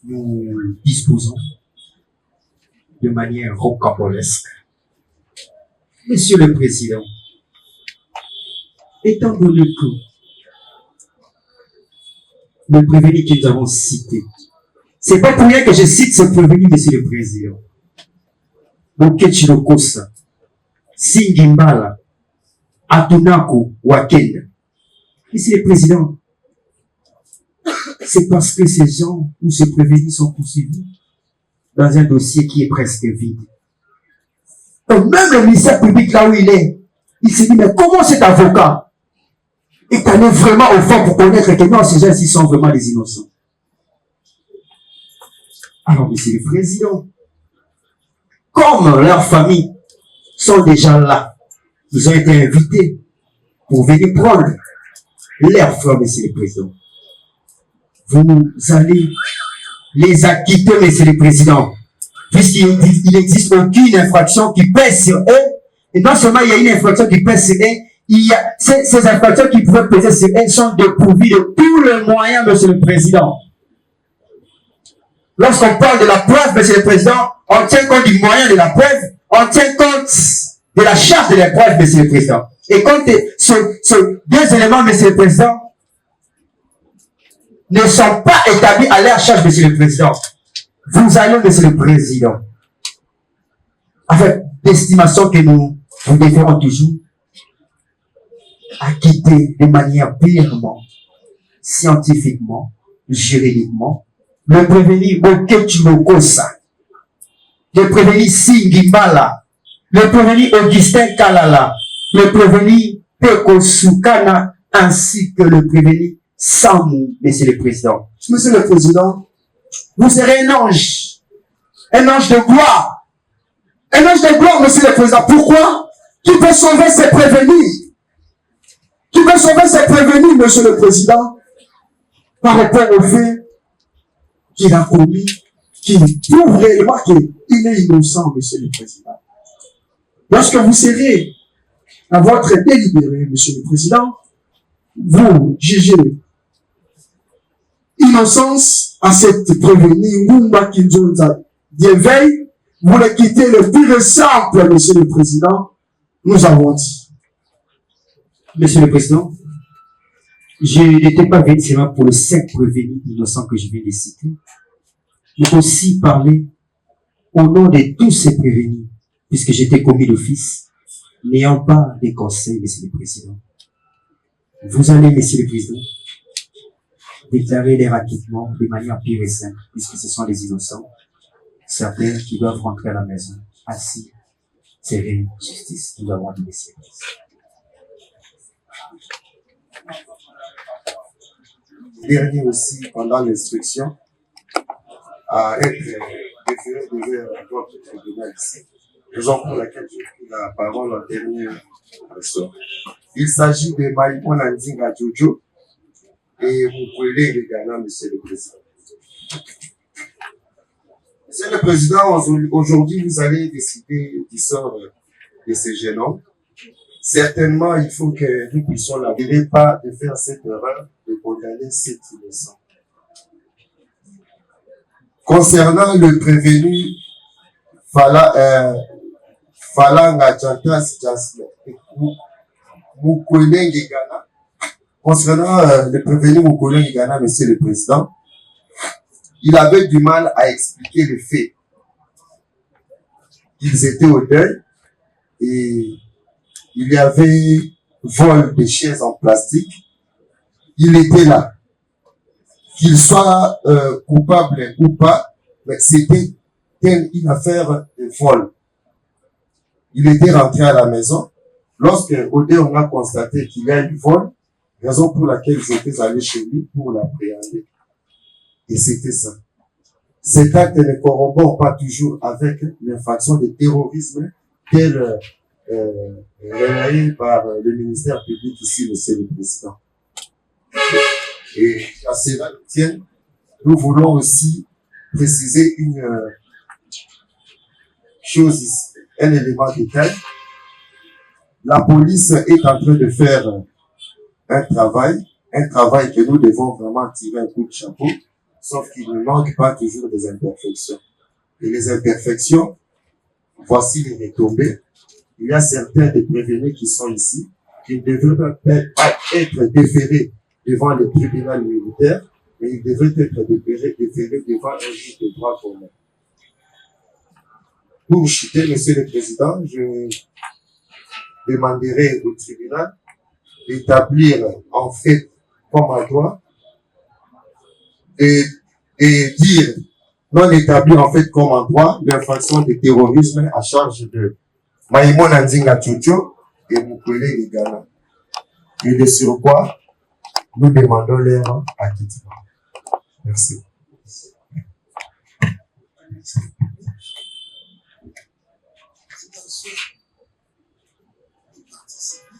nous disposons de manière rocambolesque. Monsieur le Président, étant donné que le prévenu que nous avons cité, c'est pas pour rien que je cite ce prévenu, Monsieur le Président. Bokechirokosa, Singimbala, Atunako, Wakenda. Monsieur le Président, c'est parce que ces gens ou ces prévenus sont poursuivis dans un dossier qui est presque vide. Donc même le ministère public là où il est, il s'est dit, mais comment cet avocat est allé vraiment au fond pour connaître que non, ces gens-ci sont vraiment des innocents? Alors, Monsieur le Président, comme leurs familles sont déjà là, ils ont été invités pour venir prendre leur frère, Monsieur le Président. Vous allez les acquitter, Monsieur le Président, puisqu'il n'existe aucune infraction qui pèse sur eux. Et non seulement il y a une infraction qui pèse sur eux, il y a ces infractions qui pouvaient peser sur eux sont dépourvues de tous les moyens, Monsieur le Président. Lorsqu'on parle de la preuve, Monsieur le Président, on tient compte du moyen de la preuve, on tient compte de la charge de la preuve, Monsieur le Président. Et quand ces deux éléments, Monsieur le Président, ne sont pas établis à leur charge, Monsieur le Président, vous allez, Monsieur le Président, avec l'estimation que nous vous déférons toujours, acquitter de manière purement, scientifiquement, juridiquement, le prévenu Okechulokosa, le prévenu Singimala, le prévenu Augustin Kalala, le prévenu Peko Sukana, ainsi que le prévenu Samu, Monsieur le Président. Monsieur le Président, Vous serez un ange de gloire. un ange de gloire, Monsieur le Président. Pourquoi? Qui peut sauver ses prévenus? Qui peut sauver ses prévenus, Monsieur le Président, par rapport au fait qu'il a commis, qu'il prouve réellement qu'il est innocent, Monsieur le Président. Lorsque vous serez à votre délibéré, Monsieur le Président, vous jugez innocence à cette prévenue, Mumba Kinzonza d'éveil, vous le quittez le plus simple, Monsieur le Président, nous avons dit. Monsieur le Président, je n'étais pas venu seulement pour le simple prévenu innocent que je viens de citer, mais aussi parler au nom de tous ces prévenus, puisque j'étais commis d'office, n'ayant pas des conseils, Monsieur le Président. Vous allez, Monsieur le Président, déclarer les acquittements de manière pure et simple, puisque ce sont les innocents, certains qui doivent rentrer à la maison, assis, serrés, justice, nous avons dit messieurs. Dernier aussi, pendant l'instruction, à être déféré devant votre tribunal ici. Raison pour laquelle j'ai pris la parole en dernière personne. Il s'agit de Maïpon Nandinga Jojo et Mukwele de Ghana, Monsieur le Président. Monsieur le Président, aujourd'hui, vous allez décider du sort de ces jeunes hommes. Certainement, il faut que nous puissions la ne pas de faire cette erreur de condamner cet innocent. Concernant le prévenu Falanga Chantas Jasmine Mukwele Ghana, concernant le prévenu Mukwele Ghana, Monsieur le Président, il avait du mal à expliquer les faits. Ils étaient au deuil et il y avait vol de chaises en plastique. Il était là. Qu'il soit coupable ou pas, mais c'était une affaire de vol. Il était rentré à la maison. Lorsque au deuil on a constaté qu'il y a eu vol, raison pour laquelle j'étais allé chez lui pour l'appréhender. Et c'était ça. Cet acte ne corrobore pas toujours avec l'infraction de terrorisme telle relayée par le ministère public ici, Monsieur le Président. Et à cela tienne, nous voulons aussi préciser une chose ici, un élément de détail. La police est en train de faire un travail que nous devons vraiment tirer un coup de chapeau, sauf qu'il ne manque pas toujours des imperfections. Et les imperfections, voici les retombées. Il y a certains des prévenus qui sont ici, qui ne devraient pas être déférés devant le tribunal militaire, mais ils devraient être déférés devant un juge de droit commun. Pour chuter, Monsieur le Président, je demanderai au tribunal d'établir en fait comme à droit et dire non établir en fait comme en droit l'infraction de terrorisme à charge de Maïmon Nandinga Jojo et Mukwele Ghana. Et de surcroît, nous demandons leur acquittement. Merci. Merci.